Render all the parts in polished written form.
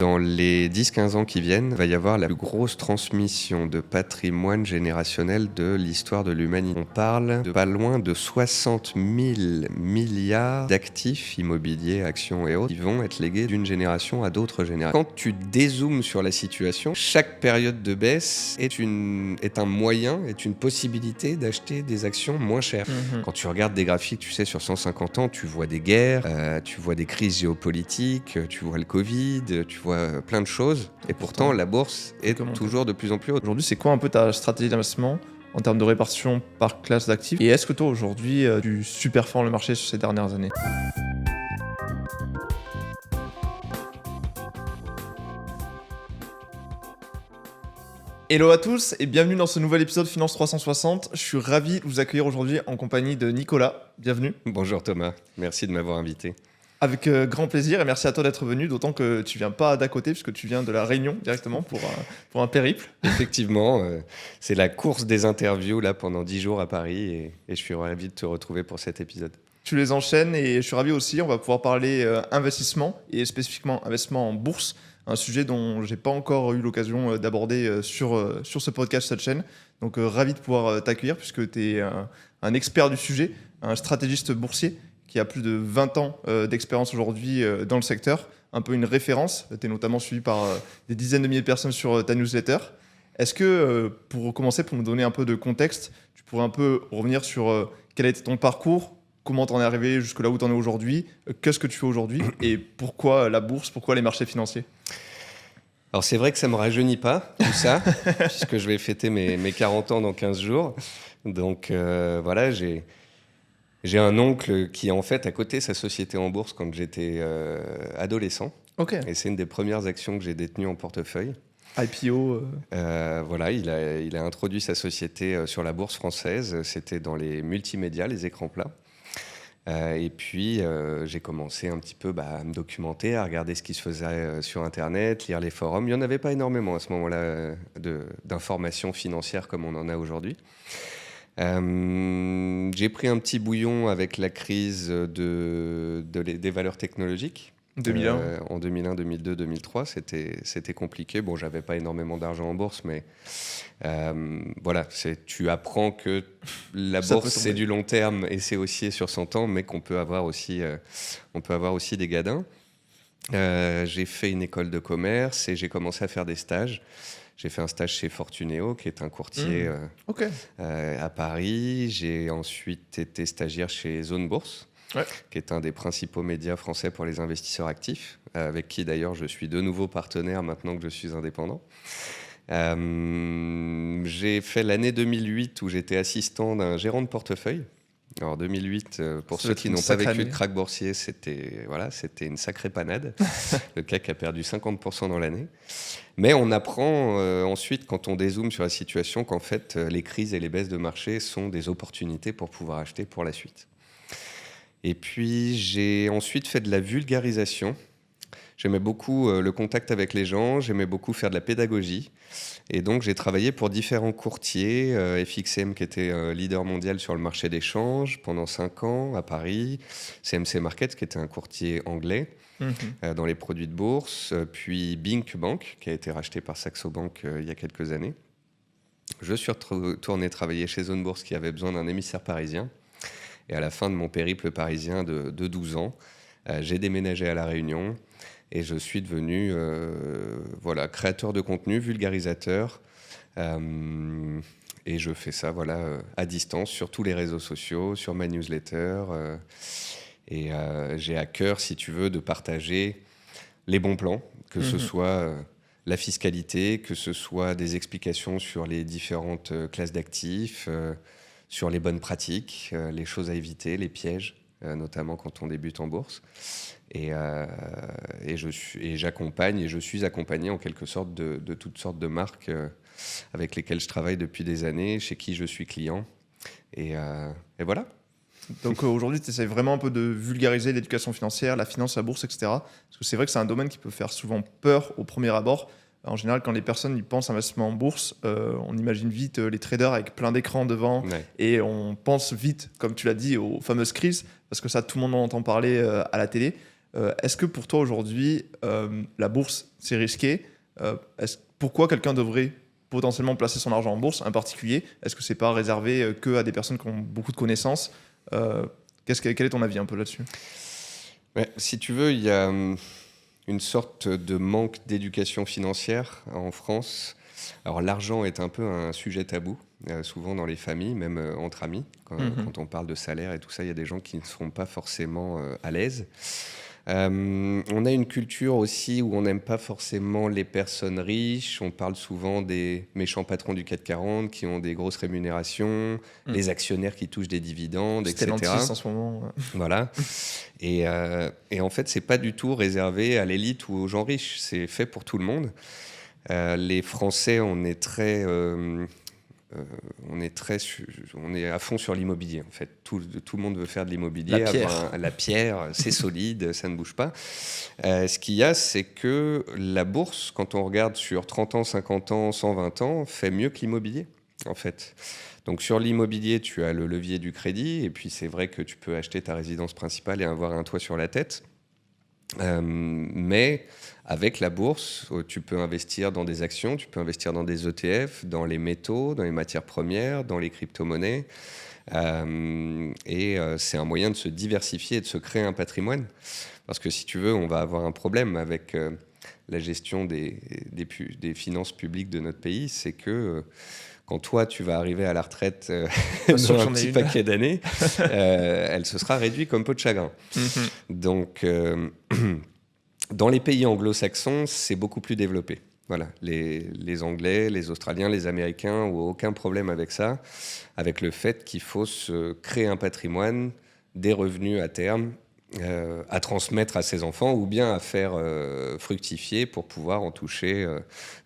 Dans les 10-15 ans qui viennent, il va y avoir la plus grosse transmission de patrimoine générationnel de l'histoire de l'humanité. On parle de pas loin de 60 000 milliards d'actifs immobiliers, actions et autres qui vont être légués d'une génération à d'autres générations. Quand tu dézoomes sur la situation, chaque période de baisse est un moyen, est une possibilité d'acheter des actions moins chères. Quand tu regardes des graphiques, tu sais, sur 150 ans, tu vois des guerres, tu vois des crises géopolitiques, tu vois le Covid, tu vois plein de choses. Et pourtant, la bourse est toujours de plus en plus haute. Aujourd'hui, c'est quoi un peu ta stratégie d'investissement en termes de répartition par classe d'actifs? Et est-ce que toi, aujourd'hui, tu superformes le marché sur ces dernières années? Hello à tous et bienvenue dans ce nouvel épisode Finance 360. Je suis ravi de vous accueillir aujourd'hui en compagnie de Nicolas. Bienvenue. Bonjour Thomas, merci de m'avoir invité. Avec grand plaisir et merci à toi d'être venu, d'autant que tu viens pas d'à côté puisque tu viens de la Réunion directement pour un périple. Effectivement, c'est la course des interviews là pendant 10 jours à Paris et je suis ravi de te retrouver pour cet épisode. Tu les enchaînes et je suis ravi aussi, on va pouvoir parler investissement et spécifiquement investissement en bourse, un sujet dont j'ai pas encore eu l'occasion d'aborder sur ce podcast, cette chaîne. Donc ravi de pouvoir t'accueillir puisque tu es un expert du sujet, un stratégiste boursier qui a plus de 20 ans d'expérience aujourd'hui dans le secteur, un peu une référence. Tu es notamment suivi par des dizaines de milliers de personnes sur ta newsletter. Est-ce que, pour commencer, pour nous donner un peu de contexte, tu pourrais un peu revenir sur quel a été ton parcours, comment tu en es arrivé jusque là où tu en es aujourd'hui, qu'est-ce que tu fais aujourd'hui et pourquoi la bourse, pourquoi les marchés financiers? Alors c'est vrai que ça ne me rajeunit pas, tout ça, puisque je vais fêter mes 40 ans dans 15 jours. Donc voilà, j'ai un oncle qui en fait a coté sa société en bourse quand j'étais adolescent. Ok. Et c'est une des premières actions que j'ai détenues en portefeuille. IPO. Voilà, il a introduit sa société sur la bourse française. C'était dans les multimédias, les écrans plats. Et puis, j'ai commencé un petit peu à me documenter, à regarder ce qui se faisait sur Internet, lire les forums. Il n'y en avait pas énormément à ce moment-là d'informations financières comme on en a aujourd'hui. J'ai pris un petit bouillon avec la crise des valeurs technologiques. 2001. En 2001, 2002, 2003, c'était compliqué. Bon, j'avais pas énormément d'argent en bourse, mais voilà, tu apprends que la bourse, c'est du long terme et c'est haussier sur 100 ans, mais qu'on peut avoir aussi, des gadins. J'ai fait une école de commerce et j'ai commencé à faire des stages. J'ai fait un stage chez Fortuneo, qui est un courtier à Paris. J'ai ensuite été stagiaire chez Zone Bourse, qui est un des principaux médias français pour les investisseurs actifs, avec qui d'ailleurs je suis de nouveau partenaire maintenant que je suis indépendant. J'ai fait l'année 2008 où j'étais assistant d'un gérant de portefeuille. Alors 2008, pour ceux qui n'ont pas vécu de krach boursier, c'était une sacrée panade. Le CAC a perdu 50% dans l'année. Mais on apprend ensuite, quand on dézoome sur la situation, qu'en fait, les crises et les baisses de marché sont des opportunités pour pouvoir acheter pour la suite. Et puis, j'ai ensuite fait de la vulgarisation. J'aimais beaucoup le contact avec les gens, j'aimais beaucoup faire de la pédagogie. Et donc, j'ai travaillé pour différents courtiers, FXM qui était leader mondial sur le marché des changes pendant 5 ans à Paris, CMC Markets qui était un courtier anglais dans les produits de bourse, puis Bink Bank qui a été racheté par Saxo Bank il y a quelques années. Je suis retourné travailler chez Zone Bourse qui avait besoin d'un émissaire parisien. Et à la fin de mon périple parisien de 12 ans, j'ai déménagé à La Réunion. Et je suis devenu créateur de contenu, vulgarisateur. Et je fais ça à distance sur tous les réseaux sociaux, sur ma newsletter. Et j'ai à cœur, si tu veux, de partager les bons plans, que ce soit la fiscalité, que ce soit des explications sur les différentes classes d'actifs, sur les bonnes pratiques, les choses à éviter, les pièges, notamment quand on débute en bourse. Et j'accompagne et je suis accompagné en quelque sorte de toutes sortes de marques avec lesquelles je travaille depuis des années, chez qui je suis client. Et voilà. Donc aujourd'hui, tu essaies vraiment un peu de vulgariser l'éducation financière, la finance, la bourse, etc. Parce que c'est vrai que c'est un domaine qui peut faire souvent peur au premier abord. En général, quand les personnes y pensent investissement en bourse, on imagine vite les traders avec plein d'écrans devant et on pense vite, comme tu l'as dit, aux fameuses crises, parce que ça, tout le monde en entend parler à la télé. Est-ce que pour toi aujourd'hui, la bourse, c'est risqué? Pourquoi quelqu'un devrait potentiellement placer son argent en bourse, un particulier? Est-ce que c'est pas réservé que à des personnes qui ont beaucoup de connaissances? Quel est ton avis un peu là-dessus? Ouais, si tu veux, il y a une sorte de manque d'éducation financière en France. Alors l'argent est un peu un sujet tabou, souvent dans les familles, même entre amis. Quand on parle de salaire et tout ça, il y a des gens qui ne seront pas forcément à l'aise. On a une culture aussi où on n'aime pas forcément les personnes riches. On parle souvent des méchants patrons du CAC 40 qui ont des grosses rémunérations, les actionnaires qui touchent des dividendes, etc. Stellantis en ce moment. Voilà. Et en fait, c'est pas du tout réservé à l'élite ou aux gens riches. C'est fait pour tout le monde. Les Français, on est à fond sur l'immobilier. En fait, tout le monde veut faire de l'immobilier. La pierre, c'est solide, ça ne bouge pas. Ce qu'il y a, c'est que la bourse, quand on regarde sur 30 ans, 50 ans, 120 ans, fait mieux que l'immobilier, en fait. Donc sur l'immobilier, tu as le levier du crédit, et puis c'est vrai que tu peux acheter ta résidence principale et avoir un toit sur la tête. Mais avec la bourse, tu peux investir dans des actions, tu peux investir dans des ETF, dans les métaux, dans les matières premières, dans les crypto-monnaies. C'est un moyen de se diversifier et de se créer un patrimoine. Parce que si tu veux, on va avoir un problème avec la gestion des finances publiques de notre pays, c'est que quand toi, tu vas arriver à la retraite dans un petit paquet d'années, elle se sera réduite comme peau de chagrin. Donc, dans les pays anglo-saxons, c'est beaucoup plus développé. Voilà, les Anglais, les Australiens, les Américains n'ont aucun problème avec ça, avec le fait qu'il faut se créer un patrimoine, des revenus à terme, à transmettre à ses enfants ou bien à faire fructifier pour pouvoir en toucher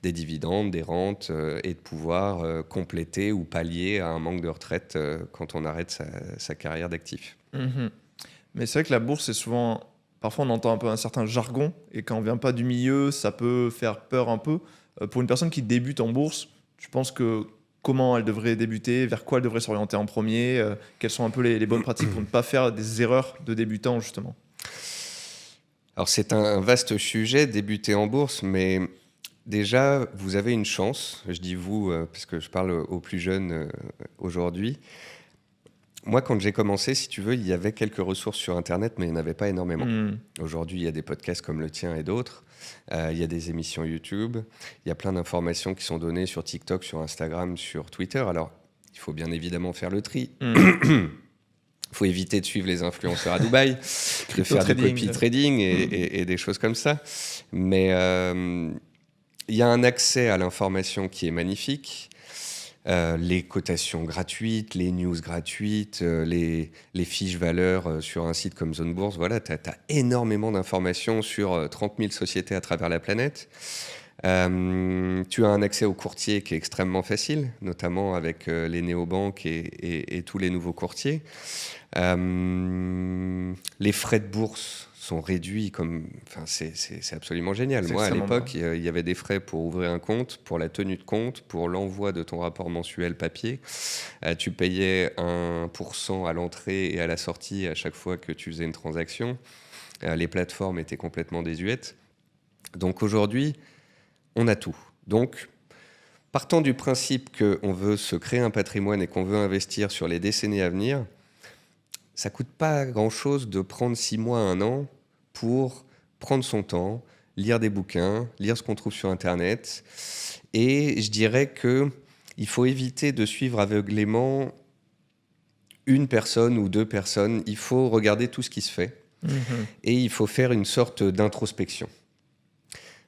des dividendes, des rentes et de pouvoir compléter ou pallier à un manque de retraite quand on arrête sa carrière d'actif. Mais c'est vrai que la bourse, c'est souvent... Parfois, on entend un peu un certain jargon et quand on ne vient pas du milieu, ça peut faire peur un peu. Pour une personne qui débute en bourse, tu penses que comment elle devrait débuter, vers quoi elle devrait s'orienter en premier, quelles sont un peu les bonnes pratiques pour ne pas faire des erreurs de débutant, justement? Alors, c'est un vaste sujet, débuter en bourse, mais déjà, vous avez une chance. Je dis vous, parce que je parle aux plus jeunes aujourd'hui. Moi, quand j'ai commencé, si tu veux, il y avait quelques ressources sur Internet, mais il n'y en avait pas énormément. Aujourd'hui, il y a des podcasts comme le tien et d'autres. Il y a des émissions YouTube. Il y a plein d'informations qui sont données sur TikTok, sur Instagram, sur Twitter. Alors, il faut bien évidemment faire le tri. Il faut éviter de suivre les influenceurs à Dubaï, de faire du copy trading et des choses comme ça. Mais il y a un accès à l'information qui est magnifique. Les cotations gratuites, les news gratuites, les fiches valeurs sur un site comme Zone Bourse. Voilà, tu as énormément d'informations sur 30 000 sociétés à travers la planète. Tu as un accès aux courtiers qui est extrêmement facile, notamment avec les néobanques et tous les nouveaux courtiers. Les frais de bourse sont réduits c'est absolument génial. Moi, à l'époque, il y avait des frais pour ouvrir un compte, pour la tenue de compte, pour l'envoi de ton rapport mensuel papier. Tu payais 1% à l'entrée et à la sortie à chaque fois que tu faisais une transaction. Les plateformes étaient complètement désuètes. Donc aujourd'hui, on a tout. Donc, partant du principe qu'on veut se créer un patrimoine et qu'on veut investir sur les décennies à venir, ça ne coûte pas grand-chose de prendre 6 mois, 1 an pour prendre son temps, lire des bouquins, lire ce qu'on trouve sur Internet. Et je dirais qu'il faut éviter de suivre aveuglément une personne ou 2 personnes. Il faut regarder tout ce qui se fait. Et il faut faire une sorte d'introspection.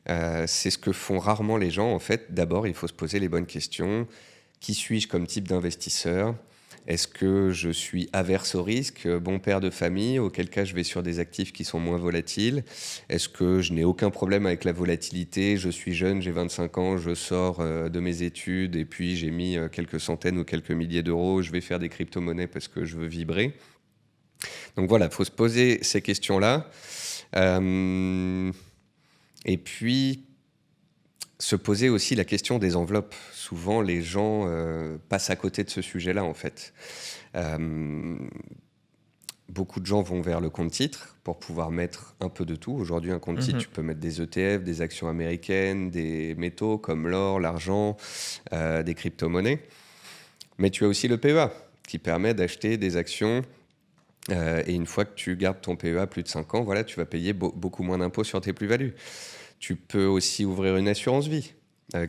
C'est ce que font rarement les gens. En fait, d'abord, il faut se poser les bonnes questions. Qui suis-je comme type d'investisseur ? Est-ce que je suis averse au risque, bon père de famille, auquel cas je vais sur des actifs qui sont moins volatiles? Est-ce que je n'ai aucun problème avec la volatilité? Je suis jeune, j'ai 25 ans, je sors de mes études et puis j'ai mis quelques centaines ou quelques milliers d'euros, je vais faire des crypto-monnaies parce que je veux vibrer. Donc voilà, il faut se poser ces questions-là. Et puis, se poser aussi la question des enveloppes. Souvent, les gens passent à côté de ce sujet-là, en fait. beaucoup de gens vont vers le compte titre pour pouvoir mettre un peu de tout. Aujourd'hui, un compte titre, tu peux mettre des ETF, des actions américaines, des métaux comme l'or, l'argent, des crypto-monnaies. Mais tu as aussi le PEA qui permet d'acheter des actions. Et une fois que tu gardes ton PEA plus de 5 ans, voilà, tu vas payer beaucoup moins d'impôts sur tes plus-values. Tu peux aussi ouvrir une assurance vie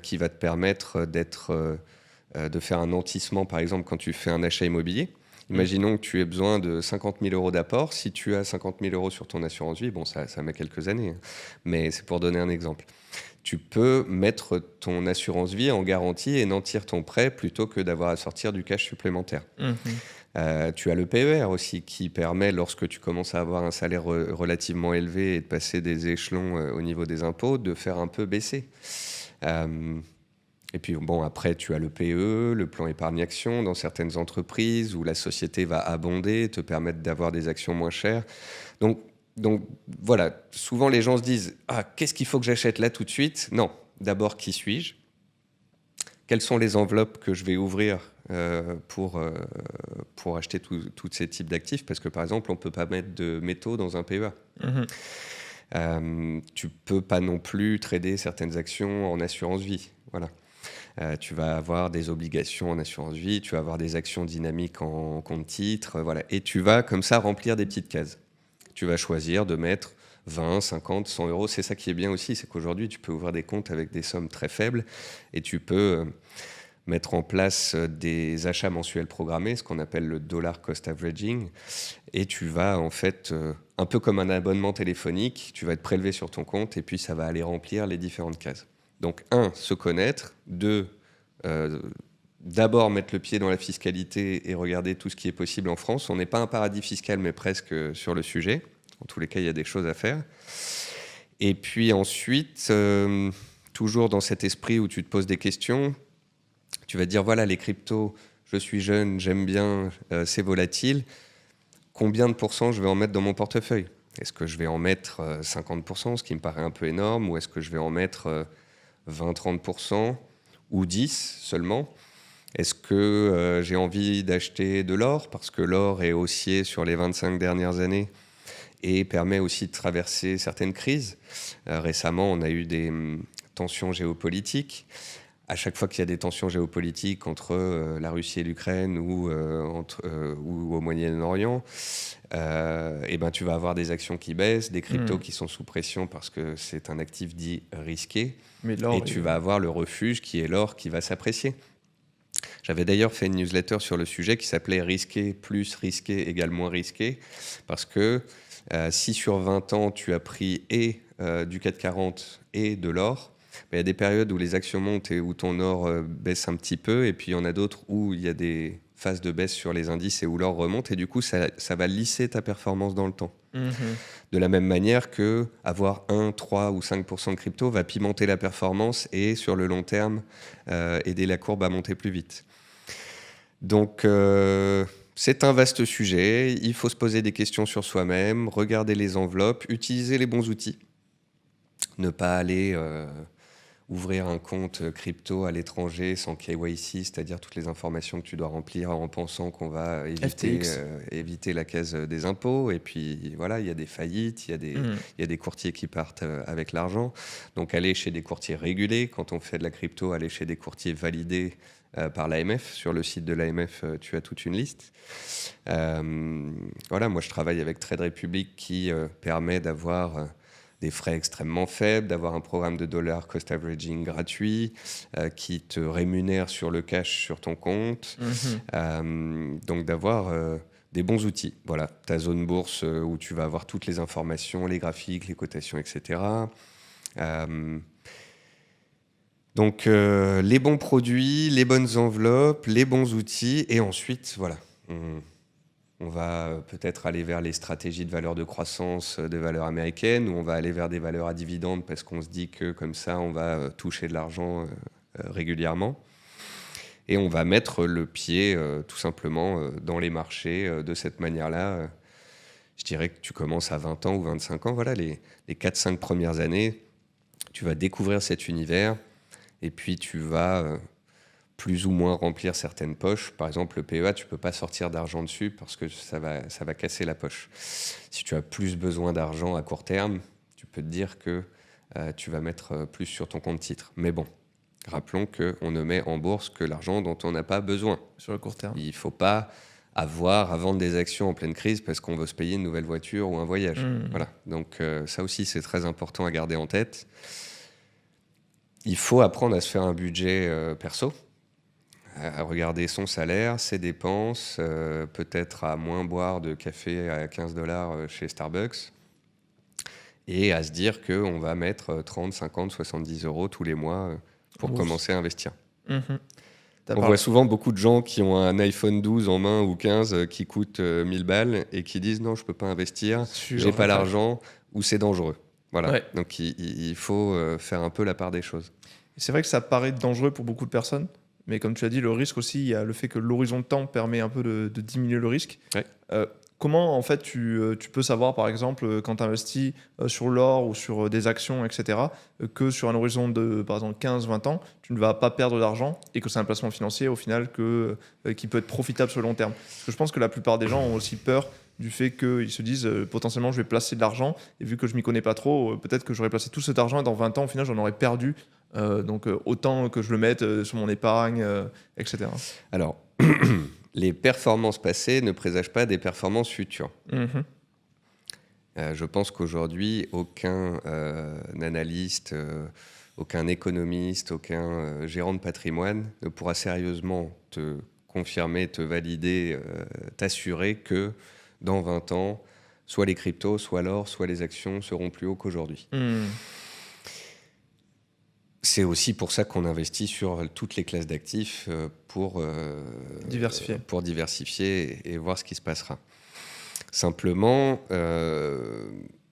qui va te permettre de faire un nantissement, par exemple, quand tu fais un achat immobilier. Imaginons que tu aies besoin de 50 000 euros d'apport. Si tu as 50 000 euros sur ton assurance vie, bon, ça met quelques années, hein, mais c'est pour donner un exemple. Tu peux mettre ton assurance vie en garantie et nantir ton prêt plutôt que d'avoir à sortir du cash supplémentaire. Tu as le PER aussi qui permet, lorsque tu commences à avoir un salaire relativement élevé et de passer des échelons au niveau des impôts, de faire un peu baisser. Et puis bon, après, tu as le PE, le plan épargne-action dans certaines entreprises où la société va abonder, te permettre d'avoir des actions moins chères. Donc voilà, souvent les gens se disent « Ah, qu'est-ce qu'il faut que j'achète là tout de suite ?» Non, d'abord, qui suis-je ? Quelles sont les enveloppes que je vais ouvrir pour acheter tous ces types d'actifs ? Parce que par exemple, on ne peut pas mettre de métaux dans un PEA. Tu ne peux pas non plus trader certaines actions en assurance vie. Voilà. Tu vas avoir des obligations en assurance vie, tu vas avoir des actions dynamiques en compte titre, voilà. Et tu vas comme ça remplir des petites cases. Tu vas choisir de mettre 20, 50, 100 euros. C'est ça qui est bien aussi, c'est qu'aujourd'hui, tu peux ouvrir des comptes avec des sommes très faibles et tu peux mettre en place des achats mensuels programmés, ce qu'on appelle le dollar cost averaging. Et tu vas, en fait, un peu comme un abonnement téléphonique, tu vas être prélevé sur ton compte et puis ça va aller remplir les différentes cases. Donc, 1, se connaître. 2, d'abord mettre le pied dans la fiscalité et regarder tout ce qui est possible en France. On n'est pas un paradis fiscal, mais presque sur le sujet. En tous les cas, il y a des choses à faire. Et puis ensuite, toujours dans cet esprit où tu te poses des questions, tu vas te dire, voilà, les cryptos, je suis jeune, j'aime bien, c'est volatile. Combien de pourcents je vais en mettre dans mon portefeuille ? Est-ce que je vais en mettre 50%, ce qui me paraît un peu énorme, ou est-ce que je vais en mettre 20-30% ou 10% seulement ? Est-ce que j'ai envie d'acheter de l'or ? Parce que l'or est haussier sur les 25 dernières années et permet aussi de traverser certaines crises. Récemment, on a eu des tensions géopolitiques. À chaque fois qu'il y a des tensions géopolitiques entre la Russie et l'Ukraine ou au Moyen-Orient, tu vas avoir des actions qui baissent, des cryptos qui sont sous pression parce que c'est un actif dit risqué. Et tu vas avoir le refuge qui est l'or qui va s'apprécier. J'avais d'ailleurs fait une newsletter sur le sujet qui s'appelait « Risqué plus risqué égale moins risqué » parce que si sur 20 ans, tu as pris du CAC 40 et de l'or, il y a des périodes où les actions montent et où ton or baisse un petit peu, et puis il y en a d'autres où il y a des phases de baisse sur les indices et où l'or remonte, et du coup, ça va lisser ta performance dans le temps. De la même manière que avoir 1, 3 ou 5% de crypto va pimenter la performance et, sur le long terme, aider la courbe à monter plus vite. Donc, c'est un vaste sujet. Il faut se poser des questions sur soi-même, regarder les enveloppes, utiliser les bons outils. Ne pas aller ouvrir un compte crypto à l'étranger sans KYC, c'est-à-dire toutes les informations que tu dois remplir en pensant qu'on va éviter la case des impôts. Et puis voilà, il y a des faillites, il y a des courtiers qui partent avec l'argent. Donc aller chez des courtiers régulés. Quand on fait de la crypto, aller chez des courtiers validés par l'AMF. Sur le site de l'AMF, tu as toute une liste. Voilà, moi je travaille avec Trade Republic qui permet d'avoir des frais extrêmement faibles, d'avoir un programme de dollar cost averaging gratuit qui te rémunère sur le cash sur ton compte. Donc d'avoir des bons outils. Voilà, ta zone bourse où tu vas avoir toutes les informations, les graphiques, les cotations, etc. Donc les bons produits, les bonnes enveloppes, les bons outils, et ensuite, voilà, on va peut-être aller vers les stratégies de valeurs de croissance de valeurs américaines, ou on va aller vers des valeurs à dividendes parce qu'on se dit que comme ça, on va toucher de l'argent régulièrement. Et on va mettre le pied tout simplement dans les marchés de cette manière-là. Je dirais que tu commences à 20 ans ou 25 ans. Voilà, les 4-5 premières années, tu vas découvrir cet univers et puis tu vas plus ou moins remplir certaines poches. Par exemple, le PEA, tu ne peux pas sortir d'argent dessus parce que ça va casser la poche. Si tu as plus besoin d'argent à court terme, tu peux te dire que tu vas mettre plus sur ton compte titre. Mais bon, rappelons qu'on ne met en bourse que l'argent dont on n'a pas besoin. Sur le court terme. Il ne faut pas avoir à vendre des actions en pleine crise parce qu'on veut se payer une nouvelle voiture ou un voyage. Voilà. Donc ça aussi, c'est très important à garder en tête. Il faut apprendre à se faire un budget perso, à regarder son salaire, ses dépenses, peut-être à moins boire de café à $15 chez Starbucks, et à se dire qu'on va mettre 30, 50, 70 € tous les mois pour commencer à investir. On voit souvent beaucoup de gens qui ont un iPhone 12 en main ou 15 qui coûte 1000 balles et qui disent non, je ne peux pas investir, j'ai pas l'argent ou c'est dangereux. Voilà. Ouais. Donc il faut faire un peu la part des choses. C'est vrai que ça paraît dangereux pour beaucoup de personnes, mais comme tu as dit, le risque aussi, il y a le fait que l'horizon de temps permet un peu de diminuer le risque. Ouais. Comment en fait tu peux savoir par exemple quand tu investis sur l'or ou sur des actions, etc., que sur un horizon de par exemple 15-20 ans, tu ne vas pas perdre d'argent et que c'est un placement financier au final qui peut être profitable sur le long terme? Parce que je pense que la plupart des gens ont aussi peur du fait qu'ils se disent potentiellement je vais placer de l'argent et vu que je m'y connais pas trop, peut-être que j'aurais placé tout cet argent et dans 20 ans au final j'en aurais perdu. Donc autant que je le mette sur mon épargne, etc. Alors, les performances passées ne présagent pas des performances futures. Je pense qu'aujourd'hui, aucun analyste, aucun économiste, aucun gérant de patrimoine ne pourra sérieusement te confirmer, te valider, t'assurer que dans 20 ans, soit les cryptos, soit l'or, soit les actions seront plus hauts qu'aujourd'hui. C'est aussi pour ça qu'on investit sur toutes les classes d'actifs pour diversifier et voir ce qui se passera. Simplement,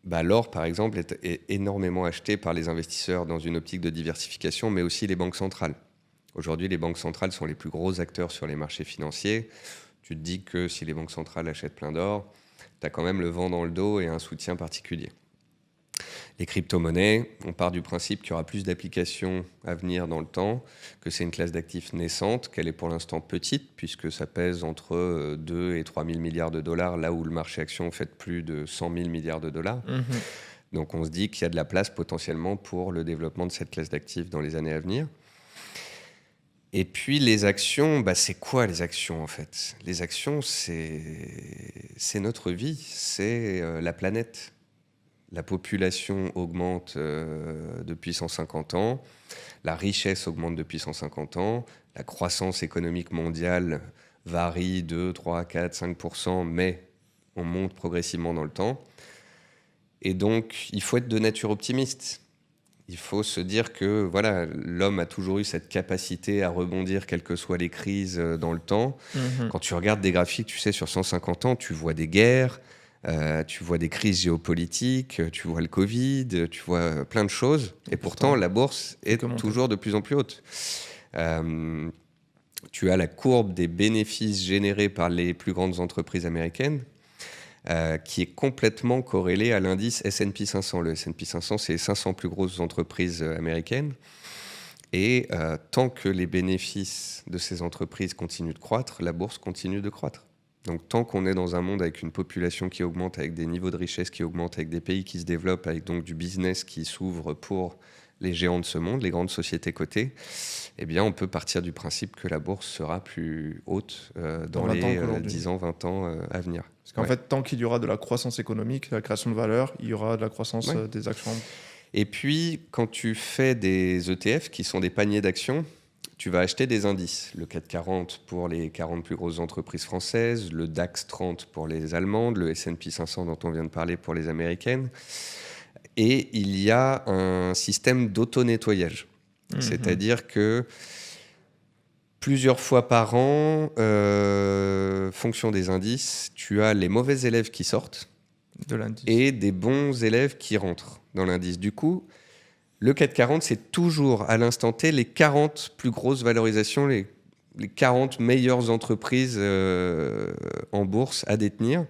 l'or, par exemple, est énormément acheté par les investisseurs dans une optique de diversification, mais aussi les banques centrales. Aujourd'hui, les banques centrales sont les plus gros acteurs sur les marchés financiers. Tu te dis que si les banques centrales achètent plein d'or, tu as quand même le vent dans le dos et un soutien particulier. Les crypto-monnaies, on part du principe qu'il y aura plus d'applications à venir dans le temps, que c'est une classe d'actifs naissante, qu'elle est pour l'instant petite, puisque ça pèse entre 2 et 3 000 milliards de dollars, là où le marché action fait plus de 100 000 milliards de dollars. Donc on se dit qu'il y a de la place potentiellement pour le développement de cette classe d'actifs dans les années à venir. Et puis les actions, c'est quoi les actions en fait? Les actions, c'est notre vie, c'est la planète. La population augmente depuis 150 ans, la richesse augmente depuis 150 ans, la croissance économique mondiale varie 2, 3, 4, 5%, mais on monte progressivement dans le temps. Et donc, il faut être de nature optimiste. Il faut se dire que voilà, l'homme a toujours eu cette capacité à rebondir, quelles que soient les crises dans le temps. Quand tu regardes des graphiques, tu sais, sur 150 ans, tu vois des guerres, tu vois des crises géopolitiques, tu vois le Covid, tu vois plein de choses. Et pourtant, la bourse est toujours de plus en plus haute. Tu as la courbe des bénéfices générés par les plus grandes entreprises américaines qui est complètement corrélée à l'indice S&P 500. Le S&P 500, c'est les 500 plus grosses entreprises américaines. Et tant que les bénéfices de ces entreprises continuent de croître, la bourse continue de croître. Donc tant qu'on est dans un monde avec une population qui augmente, avec des niveaux de richesse qui augmentent, avec des pays qui se développent, avec donc du business qui s'ouvre pour les géants de ce monde, les grandes sociétés cotées, eh bien on peut partir du principe que la bourse sera plus haute dans les 10 ans, 20 ans à venir. Parce qu'en fait, tant qu'il y aura de la croissance économique, de la création de valeur, il y aura de la croissance des actions. Et puis, quand tu fais des ETF, qui sont des paniers d'actions, tu vas acheter des indices. Le CAC 40 pour les 40 plus grosses entreprises françaises, le DAX 30 pour les allemandes, le S&P 500 dont on vient de parler pour les américaines. Et il y a un système d'auto-nettoyage. C'est-à-dire que plusieurs fois par an, fonction des indices, tu as les mauvais élèves qui sortent de l'indice et des bons élèves qui rentrent dans l'indice. Du coup, le CAC 40, c'est toujours à l'instant T les 40 plus grosses valorisations, les 40 meilleures entreprises en bourse à détenir.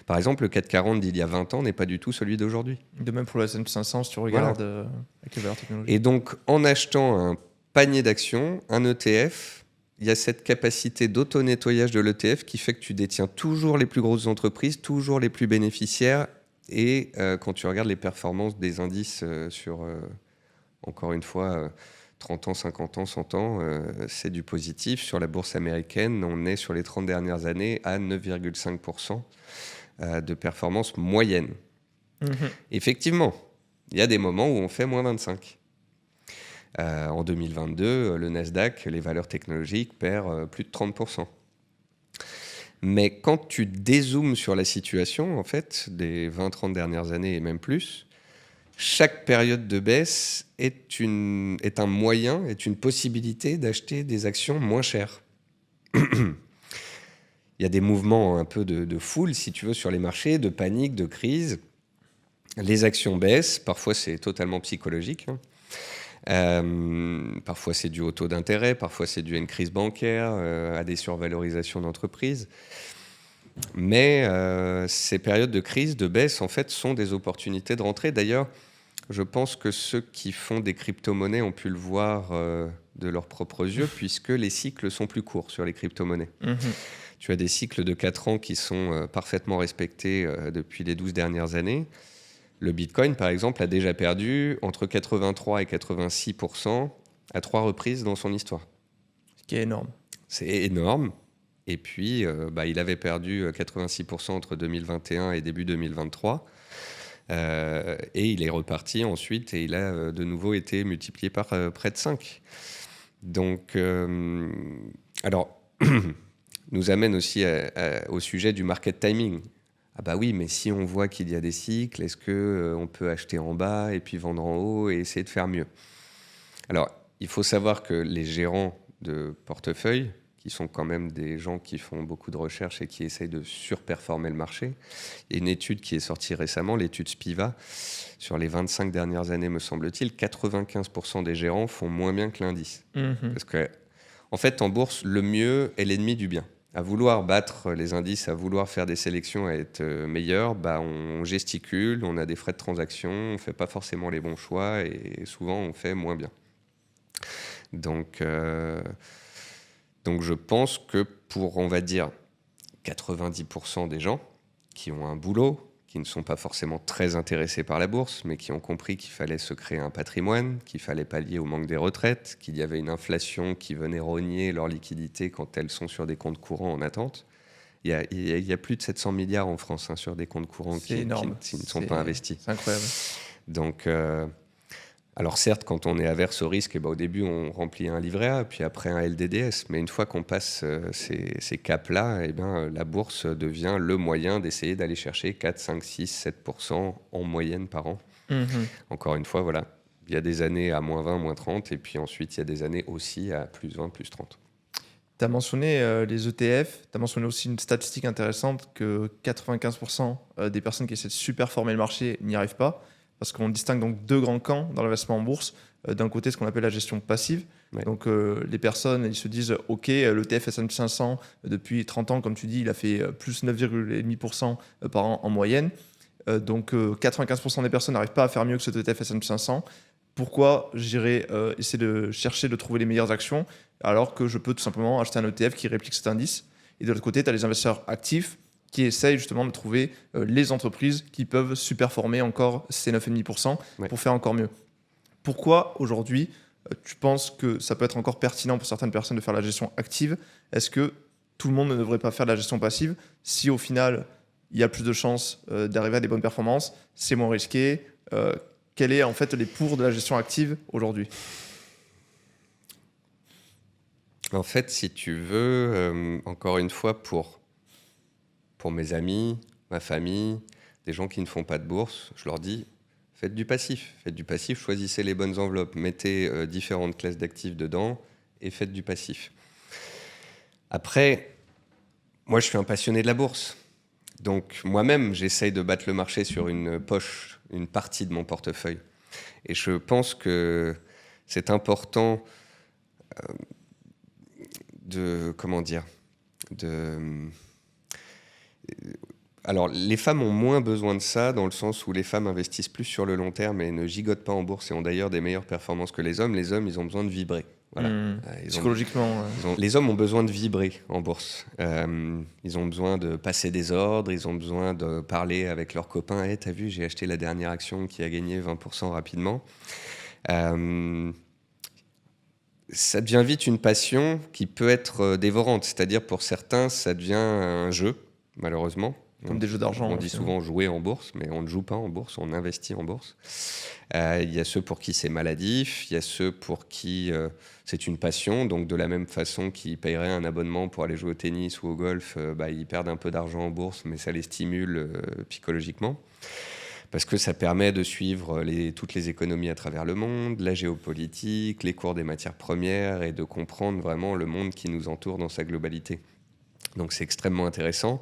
Par exemple, le CAC 40 d'il y a 20 ans n'est pas du tout celui d'aujourd'hui. De même pour le S&P 500, si tu regardes avec les valeurs technologiques. Et donc, en achetant un panier d'actions, un ETF, il y a cette capacité d'auto-nettoyage de l'ETF qui fait que tu détiens toujours les plus grosses entreprises, toujours les plus bénéficiaires. Et quand tu regardes les performances des indices sur, encore une fois, 30 ans, 50 ans, 100 ans, c'est du positif. Sur la bourse américaine, on est sur les 30 dernières années à 9,5% de performance moyenne. Effectivement, il y a des moments où on fait moins 25. En 2022, le Nasdaq, les valeurs technologiques, perd plus de 30%. Mais quand tu dézoomes sur la situation, en fait, des 20-30 dernières années et même plus, chaque période de baisse est un moyen, est une possibilité d'acheter des actions moins chères. Il y a des mouvements un peu de foule, si tu veux, sur les marchés, de panique, de crise. Les actions baissent, parfois c'est totalement psychologique. Parfois c'est dû au taux d'intérêt, parfois c'est dû à une crise bancaire, à des survalorisations d'entreprises. Mais ces périodes de crise, de baisse, en fait, sont des opportunités de rentrée. D'ailleurs, je pense que ceux qui font des crypto-monnaies ont pu le voir de leurs propres yeux, puisque les cycles sont plus courts sur les crypto-monnaies. Tu as des cycles de 4 ans qui sont parfaitement respectés depuis les 12 dernières années. Le Bitcoin, par exemple, a déjà perdu entre 83 et 86% à 3 reprises dans son histoire. Ce qui est énorme. C'est énorme. Et puis, il avait perdu 86% entre 2021 et début 2023. Et il est reparti ensuite et il a de nouveau été multiplié par près de 5. Donc, alors, nous amène aussi au sujet du market timing. Ah bah oui, mais si on voit qu'il y a des cycles, est-ce qu'on peut acheter en bas et puis vendre en haut et essayer de faire mieux ? Alors, il faut savoir que les gérants de portefeuille, qui sont quand même des gens qui font beaucoup de recherches et qui essayent de surperformer le marché, il y a une étude qui est sortie récemment, l'étude Spiva, sur les 25 dernières années, me semble-t-il, 95% des gérants font moins bien que l'indice. Parce que, en fait, en bourse, le mieux est l'ennemi du bien. À vouloir battre les indices, à vouloir faire des sélections, à être meilleur, on gesticule, on a des frais de transaction, on ne fait pas forcément les bons choix et souvent on fait moins bien. Donc je pense que pour, on va dire, 90% des gens qui ont un boulot, qui ne sont pas forcément très intéressés par la bourse, mais qui ont compris qu'il fallait se créer un patrimoine, qu'il fallait pallier au manque des retraites, qu'il y avait une inflation qui venait rogner leur liquidité quand elles sont sur des comptes courants en attente. Il y a plus de 700 milliards en France sur des comptes courants qui ne sont pas investis. C'est incroyable. Donc, alors certes, quand on est averse au risque, au début, on remplit un livret A, puis après un LDDS. Mais une fois qu'on passe ces caps-là, la bourse devient le moyen d'essayer d'aller chercher 4, 5, 6, 7% en moyenne par an. Encore une fois, voilà. Il y a des années à moins 20, moins 30, et puis ensuite, il y a des années aussi à plus 20, plus 30. Tu as mentionné les ETF, tu as mentionné aussi une statistique intéressante que 95% des personnes qui essaient de superformer le marché n'y arrivent pas. Parce qu'on distingue donc 2 grands camps dans l'investissement en bourse. D'un côté, ce qu'on appelle la gestion passive. Ouais. Donc, les personnes, ils se disent « Ok, le l'ETF S&P 500, depuis 30 ans, comme tu dis, il a fait plus 9,5% par an en moyenne. Donc, 95% des personnes n'arrivent pas à faire mieux que cet ETF S&P 500. Pourquoi j'irais essayer de chercher de trouver les meilleures actions alors que je peux tout simplement acheter un ETF qui réplique cet indice ?» Et de l'autre côté, tu as les investisseurs actifs qui essayent justement de trouver les entreprises qui peuvent superformer encore ces 9,5% pour faire encore mieux. Pourquoi aujourd'hui, tu penses que ça peut être encore pertinent pour certaines personnes de faire la gestion active ? Est-ce que tout le monde ne devrait pas faire de la gestion passive si au final, il y a plus de chances d'arriver à des bonnes performances, c'est moins risqué ? Quel est en fait les pour de la gestion active aujourd'hui ? En fait, si tu veux, encore une fois, pour mes amis, ma famille, des gens qui ne font pas de bourse, je leur dis, faites du passif, choisissez les bonnes enveloppes, mettez différentes classes d'actifs dedans et faites du passif. Après, moi je suis un passionné de la bourse, donc moi-même j'essaye de battre le marché sur une poche, une partie de mon portefeuille. Et je pense que c'est important Alors, les femmes ont moins besoin de ça, dans le sens où les femmes investissent plus sur le long terme et ne gigotent pas en bourse et ont d'ailleurs des meilleures performances que les hommes. Les hommes, ils ont besoin de vibrer. Voilà. Psychologiquement. Les hommes ont besoin de vibrer en bourse. Ils ont besoin de passer des ordres, ils ont besoin de parler avec leurs copains. Hey, t'as vu, j'ai acheté la dernière action qui a gagné 20% rapidement. Ça devient vite une passion qui peut être dévorante. C'est-à-dire, pour certains, ça devient un jeu, malheureusement. Comme des jeux d'argent. On dit souvent jouer en bourse, mais on ne joue pas en bourse, on investit en bourse. Il y a ceux pour qui c'est maladif, il y a ceux pour qui c'est une passion. Donc de la même façon qu'ils paieraient un abonnement pour aller jouer au tennis ou au golf, ils perdent un peu d'argent en bourse, mais ça les stimule psychologiquement. Parce que ça permet de suivre toutes les économies à travers le monde, la géopolitique, les cours des matières premières, et de comprendre vraiment le monde qui nous entoure dans sa globalité. Donc c'est extrêmement intéressant.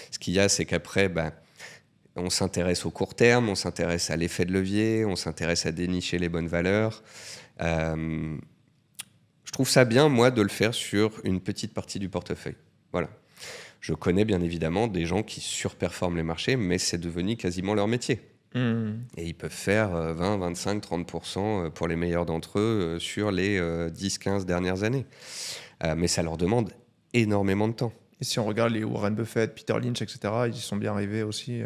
Ce qu'il y a, c'est qu'après, on s'intéresse au court terme, on s'intéresse à l'effet de levier, on s'intéresse à dénicher les bonnes valeurs. Je trouve ça bien, moi, de le faire sur une petite partie du portefeuille. Voilà. Je connais bien évidemment des gens qui surperforment les marchés, mais c'est devenu quasiment leur métier. Et ils peuvent faire 20, 25, 30% pour les meilleurs d'entre eux sur les 10-15 dernières années. Mais ça leur demande énormément de temps. Et si on regarde les Warren Buffett, Peter Lynch, etc., ils y sont bien arrivés aussi.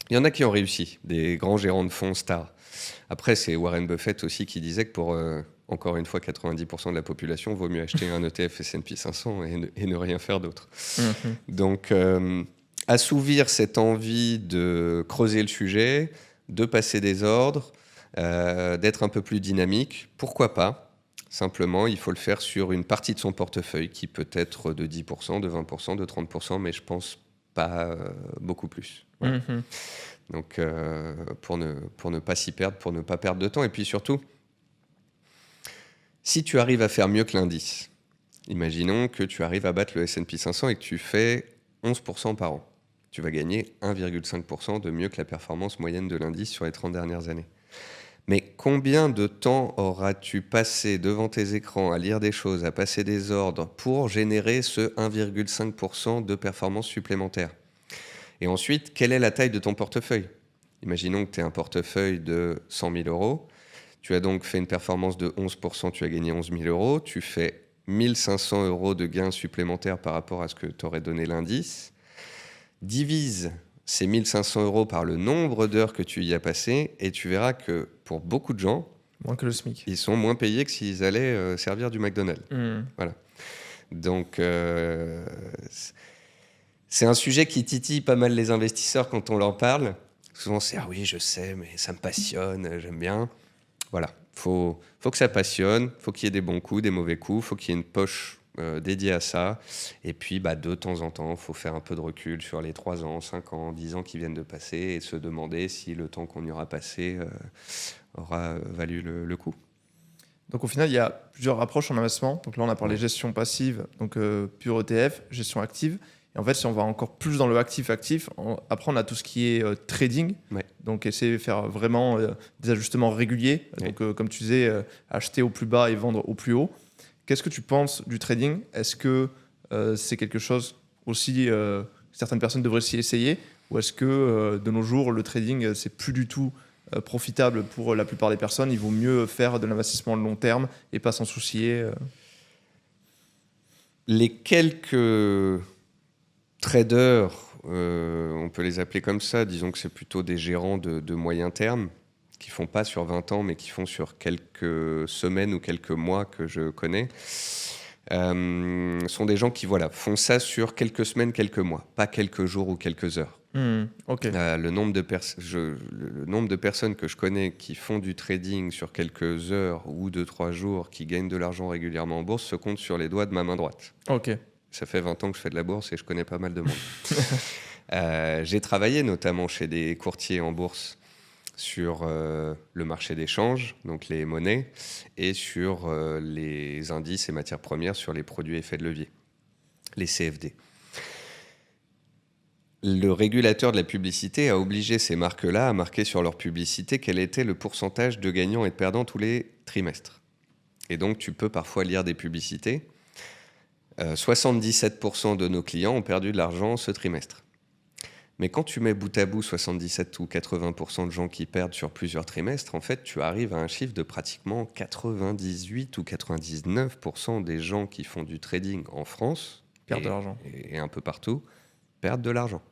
Il y en a qui ont réussi, des grands gérants de fonds stars. Après, c'est Warren Buffett aussi qui disait que pour, encore une fois, 90% de la population, il vaut mieux acheter un ETF S&P 500 et ne rien faire d'autre. Donc, assouvir cette envie de creuser le sujet, de passer des ordres, d'être un peu plus dynamique, pourquoi pas ? Simplement, il faut le faire sur une partie de son portefeuille qui peut être de 10%, de 20%, de 30%, mais je pense pas beaucoup plus. Voilà. Donc, pour ne pas s'y perdre, pour ne pas perdre de temps. Et puis surtout, si tu arrives à faire mieux que l'indice, imaginons que tu arrives à battre le S&P 500 et que tu fais 11% par an. Tu vas gagner 1,5% de mieux que la performance moyenne de l'indice sur les 30 dernières années. Mais combien de temps auras-tu passé devant tes écrans à lire des choses, à passer des ordres pour générer ce 1,5% de performance supplémentaire ? Et ensuite, quelle est la taille de ton portefeuille ? Imaginons que tu aies un portefeuille de 100 000 euros. Tu as donc fait une performance de 11%, tu as gagné 11 000 euros. Tu fais 1 500 euros de gains supplémentaires par rapport à ce que t'aurait donné l'indice. Divise ces 1 500 euros par le nombre d'heures que tu y as passé et tu verras que pour beaucoup de gens, moins que le SMIC, ils sont moins payés que s'ils allaient servir du McDonald's. Voilà. Donc, c'est un sujet qui titille pas mal les investisseurs quand on leur parle. Souvent, c'est « Ah oui, je sais, mais ça me passionne, j'aime bien. » Voilà. Faut que ça passionne, faut qu'il y ait des bons coups, des mauvais coups, faut qu'il y ait une poche dédiée à ça. Et puis, de temps en temps, il faut faire un peu de recul sur les 3 ans, 5 ans, 10 ans qui viennent de passer et se demander si le temps qu'on y aura passé aura valu le coup. Donc au final, il y a plusieurs approches en investissement. Donc là, on a parlé gestion passive, donc pure ETF, gestion active. Et en fait, si on va encore plus dans le actif, après, on a tout ce qui est trading. Ouais. Donc, essayer de faire vraiment des ajustements réguliers. Ouais. Donc, comme tu disais, acheter au plus bas et vendre au plus haut. Qu'est-ce que tu penses du trading ? Est-ce que c'est quelque chose aussi que certaines personnes devraient s'y essayer ? Ou est-ce que de nos jours, le trading, c'est plus du tout profitable pour la plupart des personnes ? Il vaut mieux faire de l'investissement long terme et pas s'en soucier Les quelques traders, on peut les appeler comme ça, disons que c'est plutôt des gérants de moyen terme, qui ne font pas sur 20 ans, mais qui font sur quelques semaines ou quelques mois que je connais, sont des gens qui font ça sur quelques semaines, quelques mois, pas quelques jours ou quelques heures. Okay. Le nombre de personnes que je connais qui font du trading sur quelques heures ou 2-3 jours, qui gagnent de l'argent régulièrement en bourse, se compte sur les doigts de ma main droite. Ok. Ça fait 20 ans que je fais de la bourse et je connais pas mal de monde. J'ai travaillé notamment chez des courtiers en bourse sur le marché d'échange, donc les monnaies, et sur les indices et matières premières sur les produits effets de levier, les CFD. Le régulateur de la publicité a obligé ces marques-là à marquer sur leur publicité quel était le pourcentage de gagnants et de perdants tous les trimestres. Et donc, tu peux parfois lire des publicités. 77% de nos clients ont perdu de l'argent ce trimestre. Mais quand tu mets bout à bout 77 ou 80% de gens qui perdent sur plusieurs trimestres, en fait, tu arrives à un chiffre de pratiquement 98 ou 99% des gens qui font du trading en France perdent de l'argent. Et un peu partout, perdent de l'argent.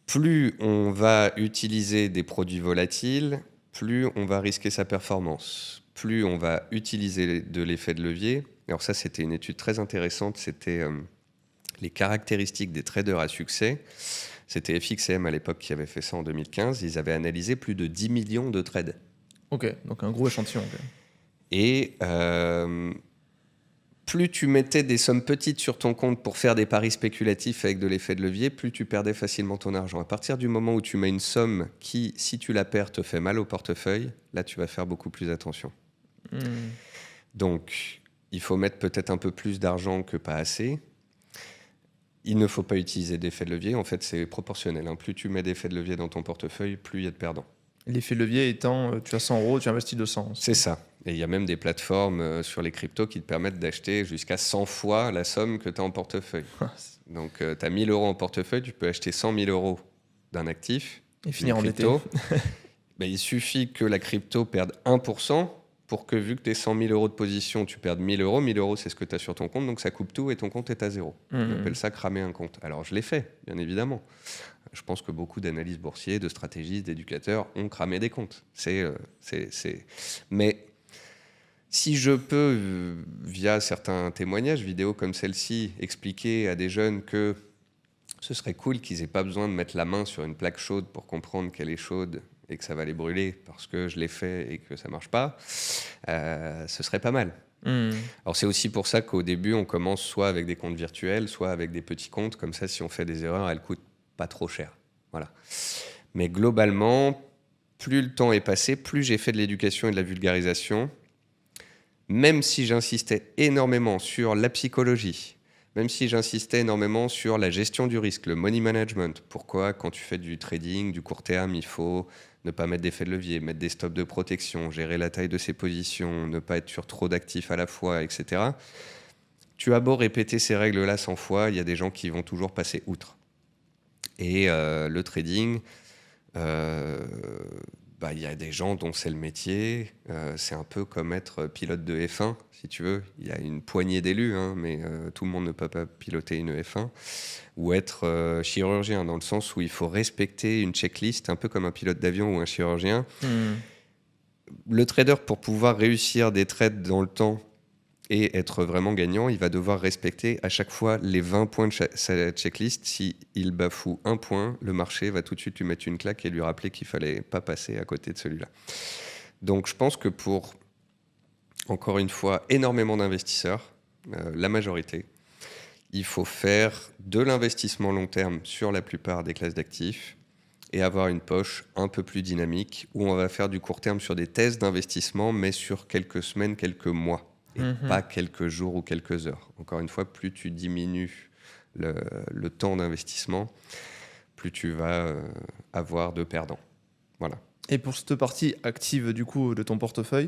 Plus on va utiliser des produits volatiles, plus on va risquer sa performance. Plus on va utiliser de l'effet de levier. Alors ça, c'était une étude très intéressante. C'était les caractéristiques des traders à succès. C'était FXM à l'époque qui avait fait ça en 2015. Ils avaient analysé plus de 10 millions de trades. Ok, donc un gros échantillon. Okay. Et plus tu mettais des sommes petites sur ton compte pour faire des paris spéculatifs avec de l'effet de levier, plus tu perdais facilement ton argent. À partir du moment où tu mets une somme qui, si tu la perds, te fait mal au portefeuille, là, tu vas faire beaucoup plus attention. Donc, il faut mettre peut-être un peu plus d'argent que pas assez. Il ne faut pas utiliser d'effet de levier. En fait, c'est proportionnel. Plus tu mets d'effet de levier dans ton portefeuille, plus il y a de perdants. L'effet de levier étant, tu as 100 €, tu investis 200. C'est ça. Et il y a même des plateformes sur les cryptos qui te permettent d'acheter jusqu'à 100 fois la somme que tu as en portefeuille. Donc, tu as 1 000 € en portefeuille, tu peux acheter 100 000 € d'un actif. Et finir en été. Il suffit que la crypto perde 1% pour que, vu que tu es 100 000 € de position, tu perdes 1 000 €. 1 000 €, c'est ce que tu as sur ton compte, donc ça coupe tout et ton compte est à zéro. On appelle ça cramer un compte. Alors, je l'ai fait, bien évidemment. Je pense que beaucoup d'analystes boursiers, de stratégistes, d'éducateurs ont cramé des comptes. Mais si je peux, via certains témoignages vidéo comme celle-ci, expliquer à des jeunes que ce serait cool qu'ils n'aient pas besoin de mettre la main sur une plaque chaude pour comprendre qu'elle est chaude et que ça va les brûler parce que je l'ai fait et que ça ne marche pas, ce serait pas mal. Alors c'est aussi pour ça qu'au début, on commence soit avec des comptes virtuels, soit avec des petits comptes. Comme ça, si on fait des erreurs, elles coûtent pas trop cher. Voilà. Mais globalement, plus le temps est passé, plus j'ai fait de l'éducation et de la vulgarisation, même si j'insistais énormément sur la psychologie, même si j'insistais énormément sur la gestion du risque, le money management. Pourquoi, quand tu fais du trading, du court terme, il faut ne pas mettre d'effet de levier, mettre des stops de protection, gérer la taille de ses positions, ne pas être sur trop d'actifs à la fois, etc. Tu as beau répéter ces règles-là 100 fois, il y a des gens qui vont toujours passer outre. Et le trading, il y a des gens dont c'est le métier. C'est un peu comme être pilote de F1, si tu veux. Il y a une poignée d'élus, mais tout le monde ne peut pas piloter une F1. Ou être chirurgien, dans le sens où il faut respecter une checklist, un peu comme un pilote d'avion ou un chirurgien. Le trader, pour pouvoir réussir des trades dans le temps et être vraiment gagnant, il va devoir respecter à chaque fois les 20 points de sa checklist. S'il bafoue un point, le marché va tout de suite lui mettre une claque et lui rappeler qu'il ne fallait pas passer à côté de celui-là. Donc je pense que pour, encore une fois, énormément d'investisseurs, la majorité, il faut faire de l'investissement long terme sur la plupart des classes d'actifs et avoir une poche un peu plus dynamique où on va faire du court terme sur des thèses d'investissement, mais sur quelques semaines, quelques mois. Et pas quelques jours ou quelques heures. Encore une fois, plus tu diminues le temps d'investissement, plus tu vas avoir de perdants. Voilà. Et pour cette partie active du coup de ton portefeuille,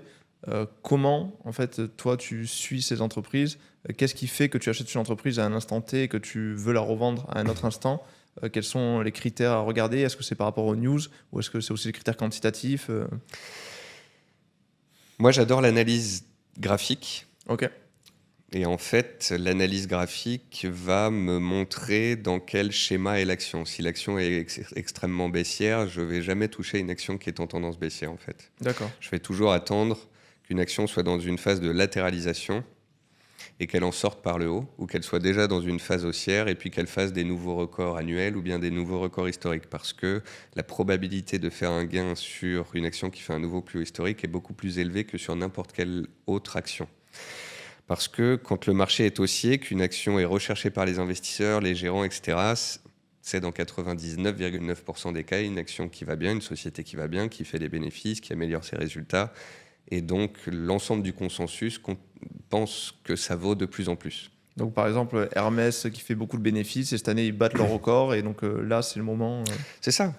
comment en fait toi tu suis ces entreprises? Qu'est-ce qui fait que tu achètes une entreprise à un instant T et que tu veux la revendre à un autre instant? Quels sont les critères à regarder? Est-ce que c'est par rapport aux news ou est-ce que c'est aussi des critères quantitatifs? Moi, j'adore l'analyse graphique. Ok. Et en fait, l'analyse graphique va me montrer dans quel schéma est l'action. Si l'action est extrêmement baissière, je ne vais jamais toucher une action qui est en tendance baissière, en fait. D'accord. Je vais toujours attendre qu'une action soit dans une phase de latéralisation et qu'elle en sorte par le haut, ou qu'elle soit déjà dans une phase haussière et puis qu'elle fasse des nouveaux records annuels ou bien des nouveaux records historiques. Parce que la probabilité de faire un gain sur une action qui fait un nouveau plus haut historique est beaucoup plus élevée que sur n'importe quelle autre action. Parce que quand le marché est haussier, qu'une action est recherchée par les investisseurs, les gérants, etc., c'est dans 99,9% des cas une action qui va bien, une société qui va bien, qui fait des bénéfices, qui améliore ses résultats. Et donc, l'ensemble du consensus pense que ça vaut de plus en plus. Donc, par exemple, Hermès qui fait beaucoup de bénéfices, et cette année, ils battent leur record. Et donc là, c'est le moment... C'est ça.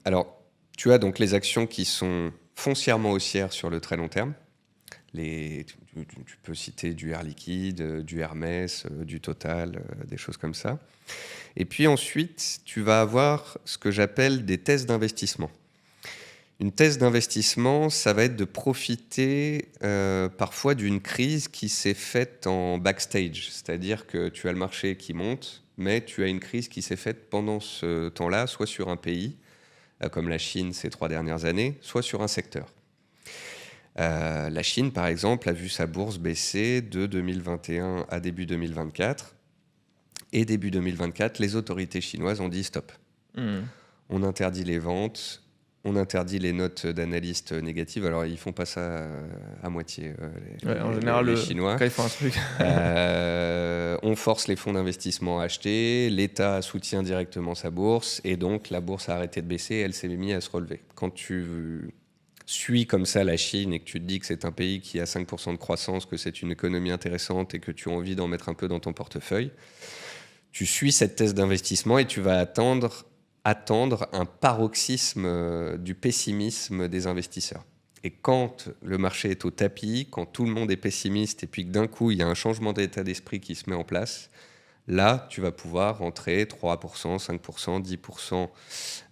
Alors, tu as donc les actions qui sont foncièrement haussières sur le très long terme. Tu peux citer du Air Liquide, du Hermès, du Total, des choses comme ça. Et puis ensuite, tu vas avoir ce que j'appelle des thèses d'investissement. Une thèse d'investissement, ça va être de profiter parfois d'une crise qui s'est faite en backstage. C'est-à-dire que tu as le marché qui monte, mais tu as une crise qui s'est faite pendant ce temps-là, soit sur un pays, comme la Chine ces 3 dernières années, soit sur un secteur. La Chine, par exemple, a vu sa bourse baisser de 2021 à début 2024. Et début 2024, les autorités chinoises ont dit stop. On interdit les ventes, on interdit les notes d'analystes négatives. Alors, ils ne font pas ça à moitié, en général, les Chinois. Quand ils font un truc. On force les fonds d'investissement à acheter, l'État soutient directement sa bourse, et donc la bourse a arrêté de baisser, elle s'est mise à se relever. Quand tu suis comme ça la Chine et que tu te dis que c'est un pays qui a 5% de croissance, que c'est une économie intéressante et que tu as envie d'en mettre un peu dans ton portefeuille, tu suis cette thèse d'investissement et tu vas attendre un paroxysme du pessimisme des investisseurs. Et quand le marché est au tapis, quand tout le monde est pessimiste et puis que d'un coup il y a un changement d'état d'esprit qui se met en place, là tu vas pouvoir rentrer 3%, 5%,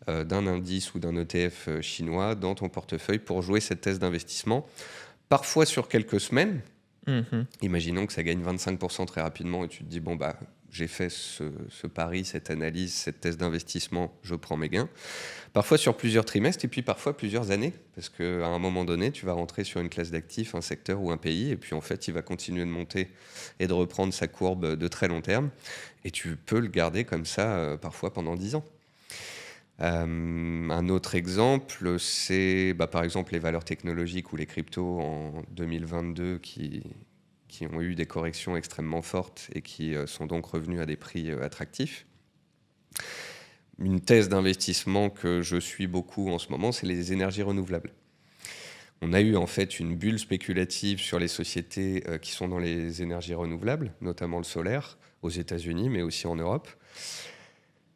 10% d'un indice ou d'un ETF chinois dans ton portefeuille pour jouer cette thèse d'investissement. Parfois sur quelques semaines, imaginons que ça gagne 25% très rapidement et tu te dis bon bah j'ai fait ce pari, cette analyse, cette thèse d'investissement, je prends mes gains. Parfois sur plusieurs trimestres et puis parfois plusieurs années, parce qu'à un moment donné, tu vas rentrer sur une classe d'actifs, un secteur ou un pays, et puis en fait, il va continuer de monter et de reprendre sa courbe de très long terme, et tu peux le garder comme ça parfois pendant 10 ans. Un autre exemple, c'est par exemple les valeurs technologiques ou les cryptos en 2022 qui ont eu des corrections extrêmement fortes et qui sont donc revenus à des prix attractifs. Une thèse d'investissement que je suis beaucoup en ce moment, c'est les énergies renouvelables. On a eu en fait une bulle spéculative sur les sociétés qui sont dans les énergies renouvelables, notamment le solaire, aux États-Unis, mais aussi en Europe.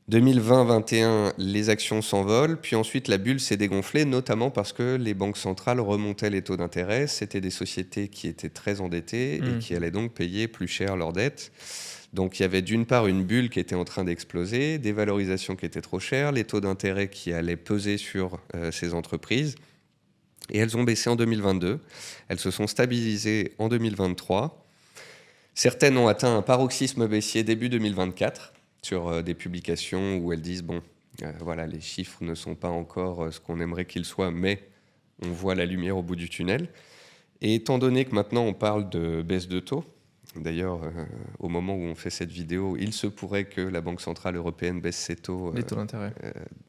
2020-21, les actions s'envolent, puis ensuite la bulle s'est dégonflée, notamment parce que les banques centrales remontaient les taux d'intérêt. C'était des sociétés qui étaient très endettées et qui allaient donc payer plus cher leurs dettes. Donc il y avait d'une part une bulle qui était en train d'exploser, des valorisations qui étaient trop chères, les taux d'intérêt qui allaient peser sur ces entreprises. Et elles ont baissé en 2022. Elles se sont stabilisées en 2023. Certaines ont atteint un paroxysme baissier début 2024. Sur des publications où elles disent voilà, les chiffres ne sont pas encore ce qu'on aimerait qu'ils soient, mais on voit la lumière au bout du tunnel. Et étant donné que maintenant on parle de baisse de taux, d'ailleurs au moment où on fait cette vidéo, il se pourrait que la Banque centrale européenne baisse ses taux, les taux d'intérêt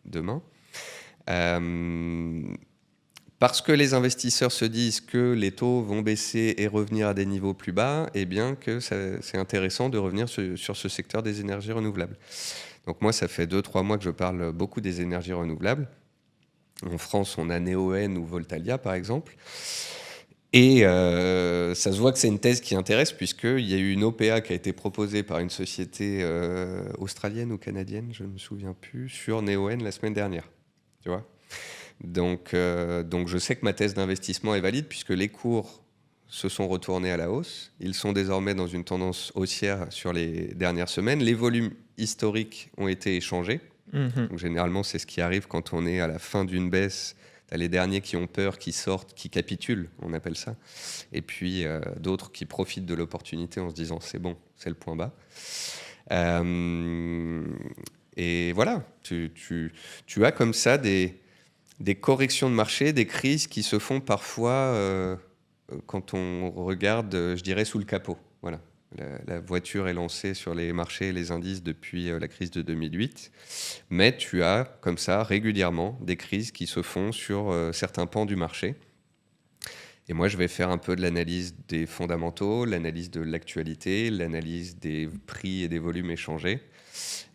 demain. Parce que les investisseurs se disent que les taux vont baisser et revenir à des niveaux plus bas, eh bien que c'est intéressant de revenir sur ce secteur des énergies renouvelables. Donc moi, ça fait 2-3 mois que je parle beaucoup des énergies renouvelables. En France, on a Neoen ou Voltalia, par exemple. Et ça se voit que c'est une thèse qui intéresse, puisqu'il y a eu une OPA qui a été proposée par une société australienne ou canadienne, je ne me souviens plus, sur Neoen la semaine dernière. Tu vois ? Donc je sais que ma thèse d'investissement est valide puisque les cours se sont retournés à la hausse. Ils sont désormais dans une tendance haussière sur les dernières semaines. Les volumes historiques ont été échangés. Donc, généralement, c'est ce qui arrive quand on est à la fin d'une baisse. Tu as les derniers qui ont peur, qui sortent, qui capitulent, on appelle ça. Et puis d'autres qui profitent de l'opportunité en se disant c'est bon, c'est le point bas. Et voilà, tu as comme ça des corrections de marché, des crises qui se font parfois quand on regarde, je dirais, sous le capot. Voilà. La voiture est lancée sur les marchés et les indices depuis la crise de 2008. Mais tu as, comme ça, régulièrement, des crises qui se font sur certains pans du marché. Et moi, je vais faire un peu de l'analyse des fondamentaux, l'analyse de l'actualité, l'analyse des prix et des volumes échangés.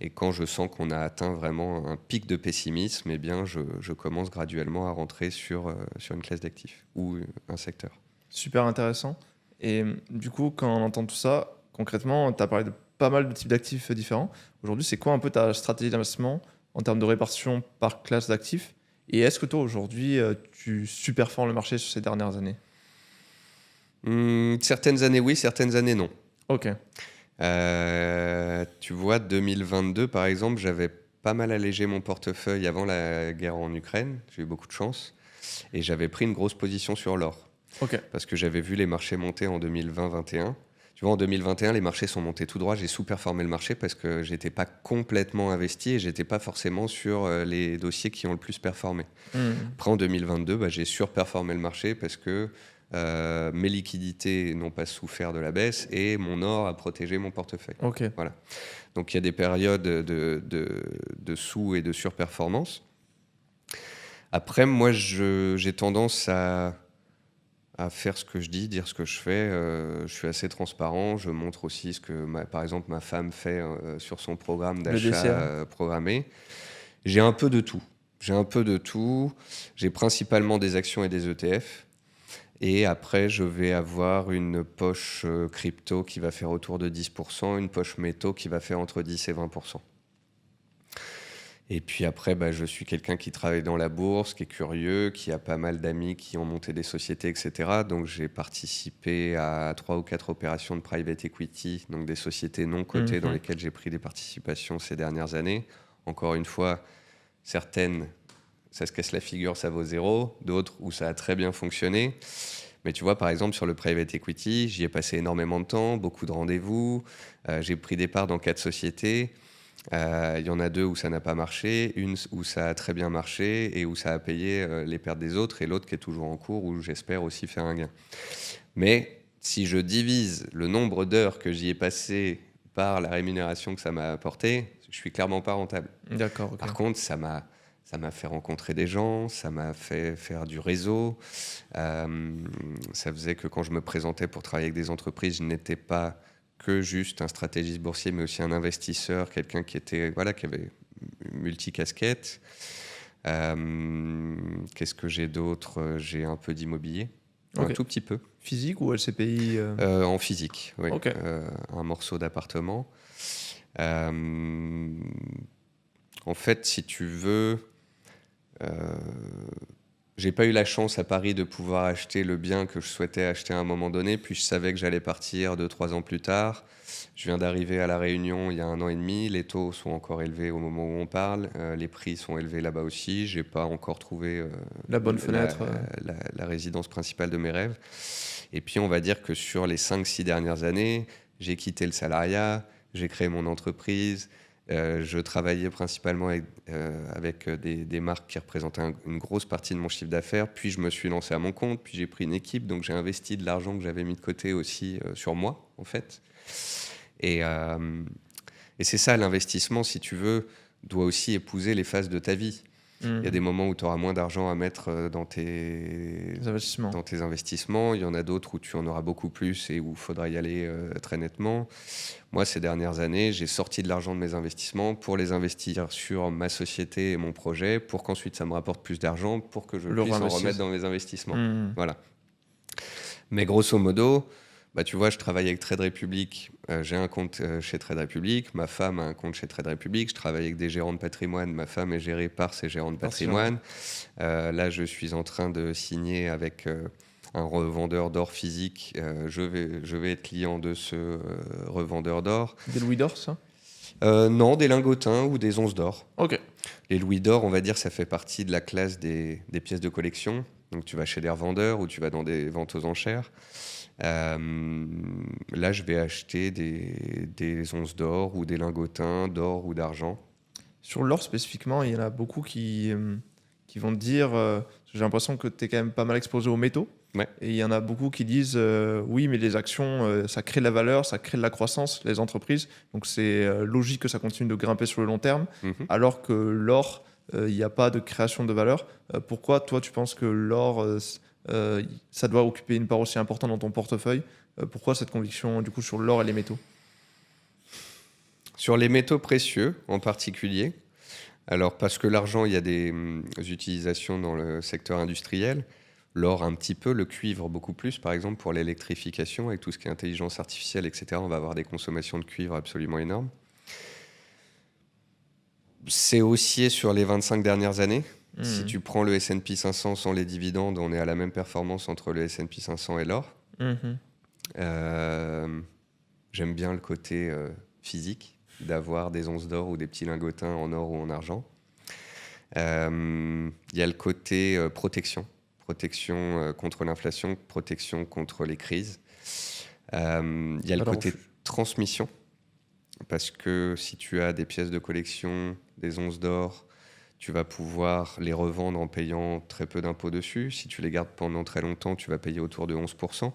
Et quand je sens qu'on a atteint vraiment un pic de pessimisme, eh bien, je commence graduellement à rentrer sur une classe d'actifs ou un secteur. Super intéressant. Et du coup, quand on entend tout ça, concrètement, tu as parlé de pas mal de types d'actifs différents. Aujourd'hui, c'est quoi un peu ta stratégie d'investissement en termes de répartition par classe d'actifs ? Et est-ce que toi, aujourd'hui, tu superformes le marché sur ces dernières années ? Certaines années oui, certaines années non. Ok. Tu vois, 2022 par exemple, j'avais pas mal allégé mon portefeuille avant la guerre en Ukraine. J'ai eu beaucoup de chance. Et j'avais pris une grosse position sur l'or. Ok. Parce que j'avais vu les marchés monter en 2020-21. Tu vois, en 2021, les marchés sont montés tout droit. J'ai sous-performé le marché parce que j'étais pas complètement investi et j'étais pas forcément sur les dossiers qui ont le plus performé. Après, en 2022, j'ai surperformé le marché parce que mes liquidités n'ont pas souffert de la baisse et mon or a protégé mon portefeuille. Ok. Voilà. Donc, il y a des périodes de sous- et de surperformance. Après, moi, j'ai tendance à faire ce que je dis, dire ce que je fais. Je suis assez transparent. Je montre aussi ce que, par exemple, ma femme fait sur son programme d'achat programmé. J'ai un peu de tout. J'ai principalement des actions et des ETF. Et après, je vais avoir une poche crypto qui va faire autour de 10%, une poche métaux qui va faire entre 10 et 20%. Et puis après, je suis quelqu'un qui travaille dans la bourse, qui est curieux, qui a pas mal d'amis qui ont monté des sociétés, etc. Donc j'ai participé à 3 ou 4 opérations de private equity, donc des sociétés non cotées dans lesquelles j'ai pris des participations ces dernières années. Encore une fois, certaines, ça se casse la figure, ça vaut 0. D'autres où ça a très bien fonctionné. Mais tu vois, par exemple, sur le private equity, j'y ai passé énormément de temps, beaucoup de rendez-vous. J'ai pris des parts dans 4 sociétés. Il y en a 2 où ça n'a pas marché, une où ça a très bien marché et où ça a payé les pertes des autres, et l'autre qui est toujours en cours où j'espère aussi faire un gain. Mais si je divise le nombre d'heures que j'y ai passé par la rémunération que ça m'a apporté, je suis clairement pas rentable. D'accord. Okay. Par contre, ça m'a fait rencontrer des gens, ça m'a fait faire du réseau. Ça faisait que quand je me présentais pour travailler avec des entreprises, je n'étais pas que juste un stratégiste boursier, mais aussi un investisseur, quelqu'un qui avait multicasquette. Qu'est-ce que j'ai d'autre ? J'ai un peu d'immobilier, un tout petit peu. Physique ou LCPI En physique, oui. Okay. Un morceau d'appartement. En fait, si tu veux, j'ai pas eu la chance à Paris de pouvoir acheter le bien que je souhaitais acheter à un moment donné, puis je savais que j'allais partir 2-3 ans plus tard. Je viens d'arriver à La Réunion il y a 1 an et demi. Les taux sont encore élevés au moment où on parle. Les prix sont élevés là-bas aussi. J'ai pas encore trouvé la bonne fenêtre, la résidence principale de mes rêves. Et puis on va dire que sur les 5-6 dernières années, j'ai quitté le salariat, j'ai créé mon entreprise. Je travaillais principalement avec des marques qui représentaient une grosse partie de mon chiffre d'affaires. Puis je me suis lancé à mon compte, puis j'ai pris une équipe. Donc j'ai investi de l'argent que j'avais mis de côté aussi sur moi, en fait. Et c'est ça, l'investissement, si tu veux, doit aussi épouser les phases de ta vie. Il y a des moments où tu auras moins d'argent à mettre dans tes investissements. Il y en a d'autres où tu en auras beaucoup plus et où il faudra y aller très nettement. Moi, ces dernières années, j'ai sorti de l'argent de mes investissements pour les investir sur ma société et mon projet, pour qu'ensuite ça me rapporte plus d'argent, pour que je puisse en remettre dans mes investissements. Voilà. Mais grosso modo, tu vois, je travaille avec Trade Republic. J'ai un compte chez Trade Republic. Ma femme a un compte chez Trade Republic. Je travaille avec des gérants de patrimoine. Ma femme est gérée par ces gérants de patrimoine. Là, je suis en train de signer avec un revendeur d'or physique. Je vais être client de ce revendeur d'or. Des louis d'or, ça ? Non, des lingotins ou des onces d'or. Ok. Les louis d'or, on va dire, ça fait partie de la classe des pièces de collection. Donc, tu vas chez des revendeurs ou tu vas dans des ventes aux enchères. Là, je vais acheter des onces d'or ou des lingotins d'or ou d'argent. Sur l'or spécifiquement, il y en a beaucoup qui vont te dire j'ai l'impression que tu es quand même pas mal exposé aux métaux. Ouais. Et il y en a beaucoup qui disent oui, mais les actions, ça crée de la valeur, ça crée de la croissance, les entreprises. Donc c'est logique que ça continue de grimper sur le long terme. Alors que l'or, il n'y a pas de création de valeur. Pourquoi, toi, tu penses que l'or, ça doit occuper une part aussi importante dans ton portefeuille ? Pourquoi cette conviction du coup sur l'or et les métaux ? Sur les métaux précieux en particulier. Alors parce que l'argent, il y a des utilisations dans le secteur industriel. L'or un petit peu, le cuivre beaucoup plus, par exemple pour l'électrification, avec tout ce qui est intelligence artificielle, etc. On va avoir des consommations de cuivre absolument énormes. C'est haussier sur les 25 dernières années. Si tu prends le S&P 500 sans les dividendes, on est à la même performance entre le S&P 500 et l'or. J'aime bien le côté physique, d'avoir des onces d'or ou des petits lingotins en or ou en argent. Il y a le côté protection contre l'inflation, protection contre les crises. Il y a le côté transmission, parce que si tu as des pièces de collection, des onces d'or, tu vas pouvoir les revendre en payant très peu d'impôts dessus. Si tu les gardes pendant très longtemps, tu vas payer autour de 11%.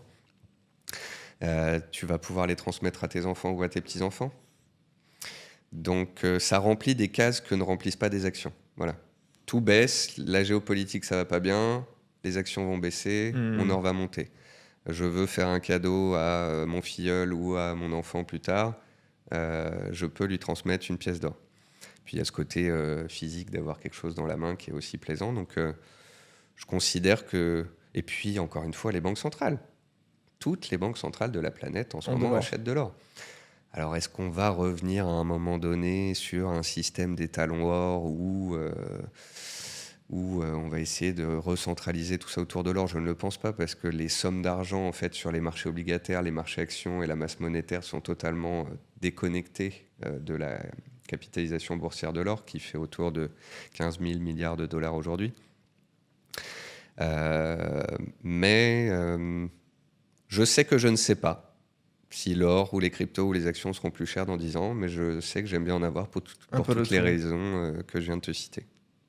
Tu vas pouvoir les transmettre à tes enfants ou à tes petits-enfants. Donc ça remplit des cases que ne remplissent pas des actions. Voilà. Tout baisse, la géopolitique ça va pas bien, les actions vont baisser, mon or va monter. Je veux faire un cadeau à mon filleul ou à mon enfant plus tard, je peux lui transmettre une pièce d'or. Puis il y a ce côté physique d'avoir quelque chose dans la main qui est aussi plaisant. Donc je considère que... Et puis encore une fois, les banques centrales. Toutes les banques centrales de la planète en ce moment achètent de l'or. Alors est-ce qu'on va revenir à un moment donné sur un système d'étalons or où on va essayer de recentraliser tout ça autour de l'or? Je ne le pense pas, parce que les sommes d'argent en fait, sur les marchés obligataires, les marchés actions et la masse monétaire sont totalement déconnectées de la capitalisation boursière de l'or, qui fait autour de 15 000 milliards de dollars aujourd'hui. Mais je sais que je ne sais pas si l'or ou les cryptos ou les actions seront plus chères dans 10 ans, mais je sais que j'aime bien en avoir pour toutes les raisons que je viens de te citer.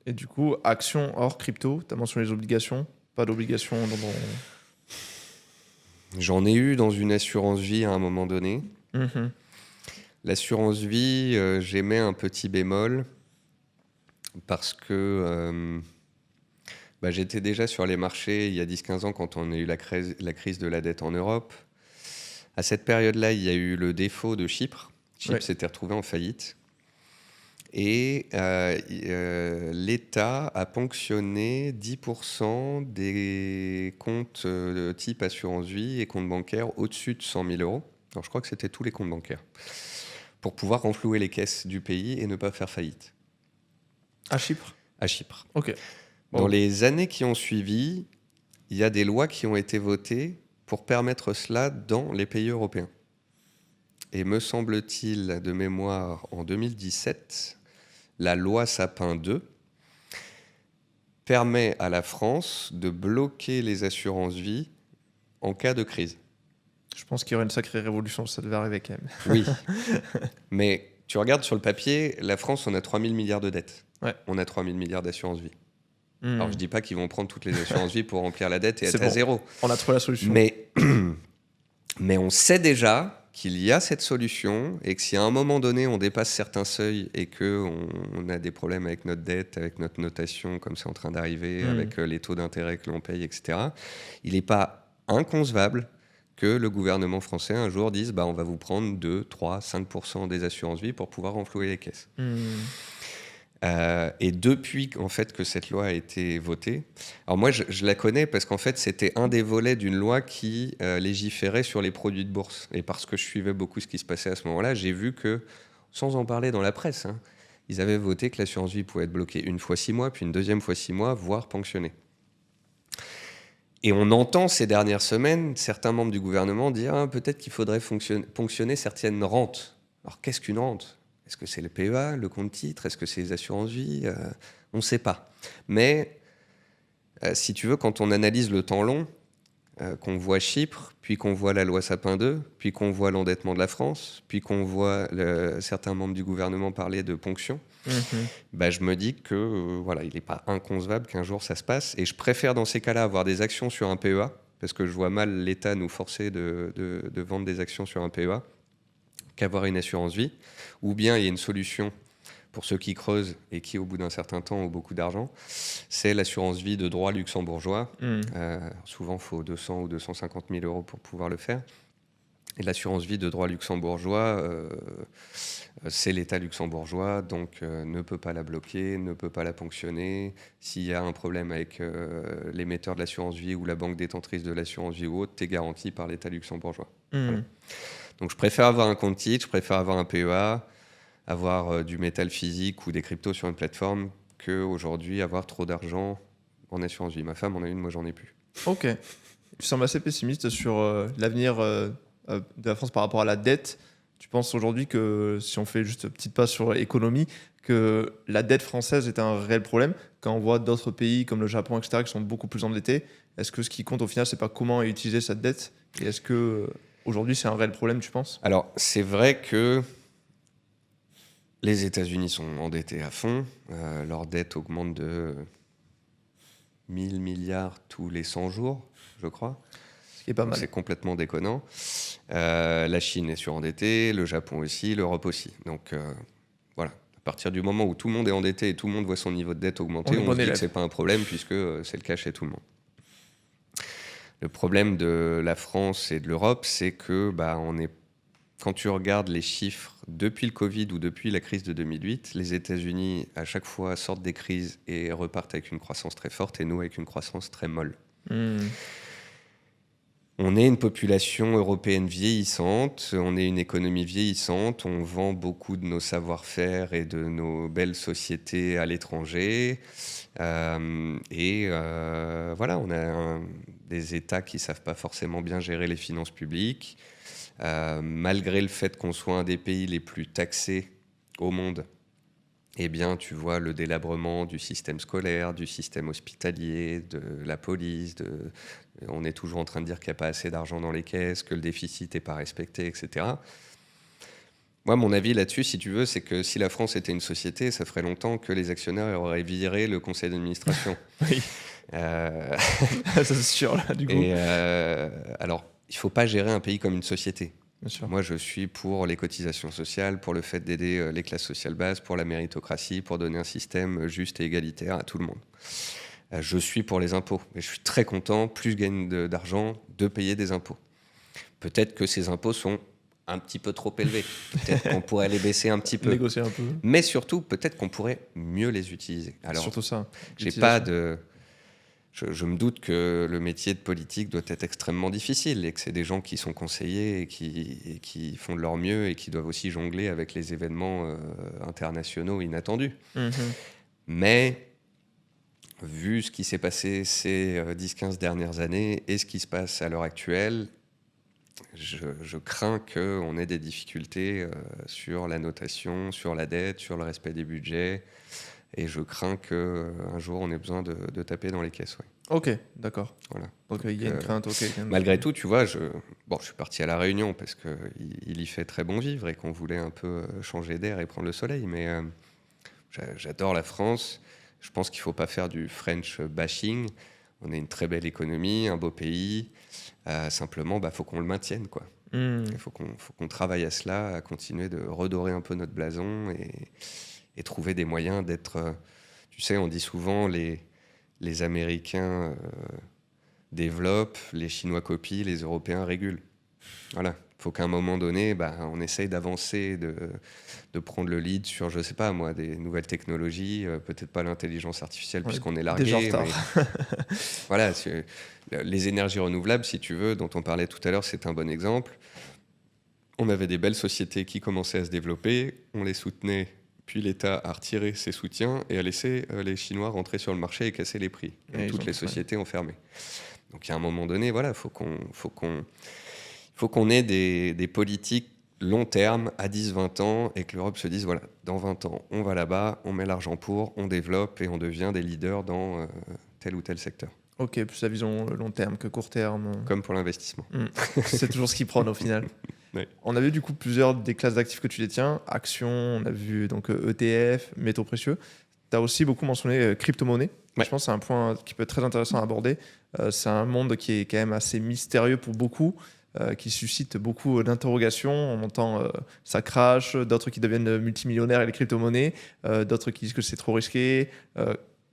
Et du coup, actions, or, crypto, tu as mentionné les obligations, pas d'obligations J'en ai eu dans une assurance vie à un moment donné. L'assurance vie, j'aimais un petit bémol, parce que j'étais déjà sur les marchés il y a 10-15 ans quand on a eu la crise de la dette en Europe. À cette période-là, il y a eu le défaut de Chypre. Chypre s'était retrouvé en faillite. Et l'État a ponctionné 10% des comptes de type assurance vie et comptes bancaires au-dessus de 100 000 euros. Alors, je crois que c'était tous les comptes bancaires, pour pouvoir renflouer les caisses du pays et ne pas faire faillite. À Chypre ? À Chypre. Ok. Dans les années qui ont suivi, il y a des lois qui ont été votées pour permettre cela dans les pays européens. Et me semble-t-il, de mémoire, en 2017, la loi Sapin 2 permet à la France de bloquer les assurances vie en cas de crise. Je pense qu'il y aurait une sacrée révolution, ça devait arriver quand même. Oui, mais tu regardes sur le papier, la France, on a 3 000 milliards de dettes. Ouais. On a 3 000 milliards d'assurances vie. Alors, je ne dis pas qu'ils vont prendre toutes les assurances vie pour remplir la dette et être à zéro. On a trouvé la solution. Mais on sait déjà qu'il y a cette solution, et que si à un moment donné, on dépasse certains seuils et qu'on a des problèmes avec notre dette, avec notre notation, comme c'est en train d'arriver, avec les taux d'intérêt que l'on paye, etc., il n'est pas inconcevable que le gouvernement français un jour dise on va vous prendre 2, 3, 5% des assurances vie pour pouvoir renflouer les caisses. Et depuis en fait, que cette loi a été votée, alors moi je la connais parce qu'en fait c'était un des volets d'une loi qui légiférait sur les produits de bourse, et parce que je suivais beaucoup ce qui se passait à ce moment-là, j'ai vu que, sans en parler dans la presse, ils avaient voté que l'assurance vie pouvait être bloquée une fois 6 mois, puis une deuxième fois 6 mois, voire ponctionnée. Et on entend ces dernières semaines certains membres du gouvernement dire peut-être qu'il faudrait ponctionner certaines rentes. Alors qu'est-ce qu'une rente ? Est-ce que c'est le PEA, le compte titre ? Est-ce que c'est les assurances vie ? On ne sait pas. Mais si tu veux, quand on analyse le temps long, qu'on voit Chypre, puis qu'on voit la loi Sapin 2, puis qu'on voit l'endettement de la France, puis qu'on voit certains membres du gouvernement parler de ponction, je me dis que il n'est pas inconcevable qu'un jour ça se passe. Et je préfère dans ces cas-là avoir des actions sur un PEA, parce que je vois mal l'État nous forcer de vendre des actions sur un PEA, qu'avoir une assurance vie. Ou bien il y a une solution pour ceux qui creusent et qui, au bout d'un certain temps, ont beaucoup d'argent, c'est l'assurance vie de droit luxembourgeois. Souvent, il faut 200 ou 250 000 euros pour pouvoir le faire. Et l'assurance vie de droit luxembourgeois, c'est l'État luxembourgeois, donc ne peut pas la bloquer, ne peut pas la ponctionner. S'il y a un problème avec l'émetteur de l'assurance vie ou la banque détentrice de l'assurance vie ou autre, tu es garanti par l'État luxembourgeois. Voilà. Donc je préfère avoir un compte titre, je préfère avoir un PEA, avoir du métal physique ou des cryptos sur une plateforme, qu'aujourd'hui avoir trop d'argent en assurance vie. Ma femme en a une, moi j'en ai plus. Ok. Tu sembles assez pessimiste sur l'avenir de la France par rapport à la dette. Tu penses aujourd'hui que, si on fait juste une petite passe sur l'économie, que la dette française est un réel problème quand on voit d'autres pays comme le Japon, etc., qui sont beaucoup plus endettés? Est-ce que ce qui compte au final, c'est pas comment utiliser cette dette? Et est-ce que aujourd'hui, c'est un réel problème, tu penses? Alors, c'est vrai que les États-Unis sont endettés à fond. Leur dette augmente de 1000 milliards tous les 100 jours, je crois. Ce qui est pas mal. C'est complètement déconnant. La Chine est surendettée, le Japon aussi, l'Europe aussi. Donc voilà, à partir du moment où tout le monde est endetté et tout le monde voit son niveau de dette augmenter, on se dit que c'est pas un problème puisque c'est le cas chez tout le monde. Le problème de la France et de l'Europe, c'est que quand tu regardes les chiffres depuis le Covid ou depuis la crise de 2008, les États-Unis à chaque fois sortent des crises et repartent avec une croissance très forte et nous avec une croissance très molle. On est une population européenne vieillissante, on est une économie vieillissante, on vend beaucoup de nos savoir-faire et de nos belles sociétés à l'étranger. Voilà, on a des États qui ne savent pas forcément bien gérer les finances publiques. Malgré le fait qu'on soit un des pays les plus taxés au monde, eh bien, tu vois le délabrement du système scolaire, du système hospitalier, de la police. On est toujours en train de dire qu'il n'y a pas assez d'argent dans les caisses, que le déficit n'est pas respecté, etc. Moi, mon avis là-dessus, si tu veux, c'est que si la France était une société, ça ferait longtemps que les actionnaires auraient viré le conseil d'administration. Oui. Ça, c'est sûr, là, du coup. Alors, il ne faut pas gérer un pays comme une société. Bien sûr. Moi, je suis pour les cotisations sociales, pour le fait d'aider les classes sociales basses, pour la méritocratie, pour donner un système juste et égalitaire à tout le monde. Je suis pour les impôts. Et je suis très content, plus je gagne d'argent, de payer des impôts. Peut-être que ces impôts sont un petit peu trop élevés. Peut-être qu'on pourrait les baisser un petit peu. Négocier un peu. Mais surtout, peut-être qu'on pourrait mieux les utiliser. Alors, surtout ça. J'ai pas de... Je me doute que le métier de politique doit être extrêmement difficile et que c'est des gens qui sont conseillés et qui font de leur mieux et qui doivent aussi jongler avec les événements internationaux inattendus. Mais vu ce qui s'est passé ces 10-15 dernières années et ce qui se passe à l'heure actuelle, je crains qu'on ait des difficultés sur la notation, sur la dette, sur le respect des budgets. Et je crains qu'un jour, on ait besoin de taper dans les caisses. Ouais. Ok, d'accord. Voilà. Donc, il y a une crainte. Malgré tout, tu vois, je suis parti à La Réunion parce qu'il y fait très bon vivre et qu'on voulait un peu changer d'air et prendre le soleil. Mais j'adore la France. Je pense qu'il ne faut pas faire du French bashing. On est une très belle économie, un beau pays. Simplement, faut qu'on le maintienne, quoi. Il faut qu'on travaille à cela, à continuer de redorer un peu notre blason et trouver des moyens d'être... tu sais, on dit souvent les Américains développent, les Chinois copient, les Européens régulent. Voilà. Il faut qu'à un moment donné, on essaye d'avancer, de prendre le lead sur, je sais pas moi, des nouvelles technologies, peut-être pas l'intelligence artificielle puisqu'on est largué. Déjà en retard. Mais voilà, les énergies renouvelables, si tu veux, dont on parlait tout à l'heure, c'est un bon exemple. On avait des belles sociétés qui commençaient à se développer, on les soutenait, puis l'État a retiré ses soutiens et a laissé les Chinois rentrer sur le marché et casser les prix. Et toutes les sociétés ont fermé. Donc, il y a un moment donné, voilà, faut qu'on ait des politiques long terme, à 10-20 ans, et que l'Europe se dise, voilà, dans 20 ans, on va là-bas, on met l'argent pour, on développe et on devient des leaders dans tel ou tel secteur. Ok, plus la vision long terme que court terme. Comme pour l'investissement. C'est toujours ce qui prône au final. Oui. On a vu du coup plusieurs des classes d'actifs que tu détiens, actions, on a vu donc ETF, métaux précieux. Tu as aussi beaucoup mentionné crypto-monnaie. Ouais. Je pense que c'est un point qui peut être très intéressant à aborder. C'est un monde qui est quand même assez mystérieux pour beaucoup, qui suscite beaucoup d'interrogations. On entend ça crache, d'autres qui deviennent multimillionnaires avec les crypto-monnaies, d'autres qui disent que c'est trop risqué.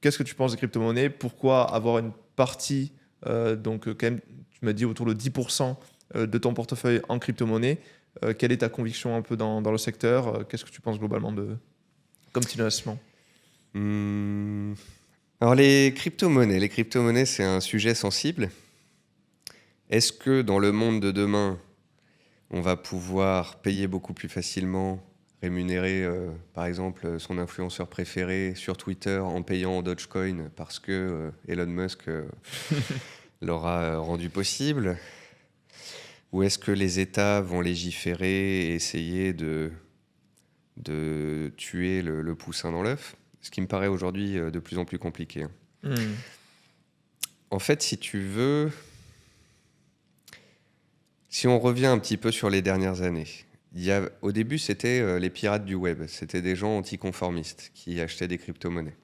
Qu'est-ce que tu penses des crypto-monnaies? Pourquoi avoir une partie, donc quand même, tu m'as dit autour de 10% de ton portefeuille en crypto-monnaie? Quelle est ta conviction un peu dans le secteur? Qu'est-ce que tu penses globalement comme petit investissement? Alors les crypto-monnaies, c'est un sujet sensible. Est-ce que dans le monde de demain, on va pouvoir payer beaucoup plus facilement, rémunérer par exemple son influenceur préféré sur Twitter en payant en Dogecoin parce que Elon Musk l'aura rendu possible? Ou est-ce que les États vont légiférer et essayer de tuer le poussin dans l'œuf? Ce qui me paraît aujourd'hui de plus en plus compliqué. En fait, si tu veux, si on revient un petit peu sur les dernières années, au début, c'était les pirates du web. C'était des gens anticonformistes qui achetaient des crypto-monnaies.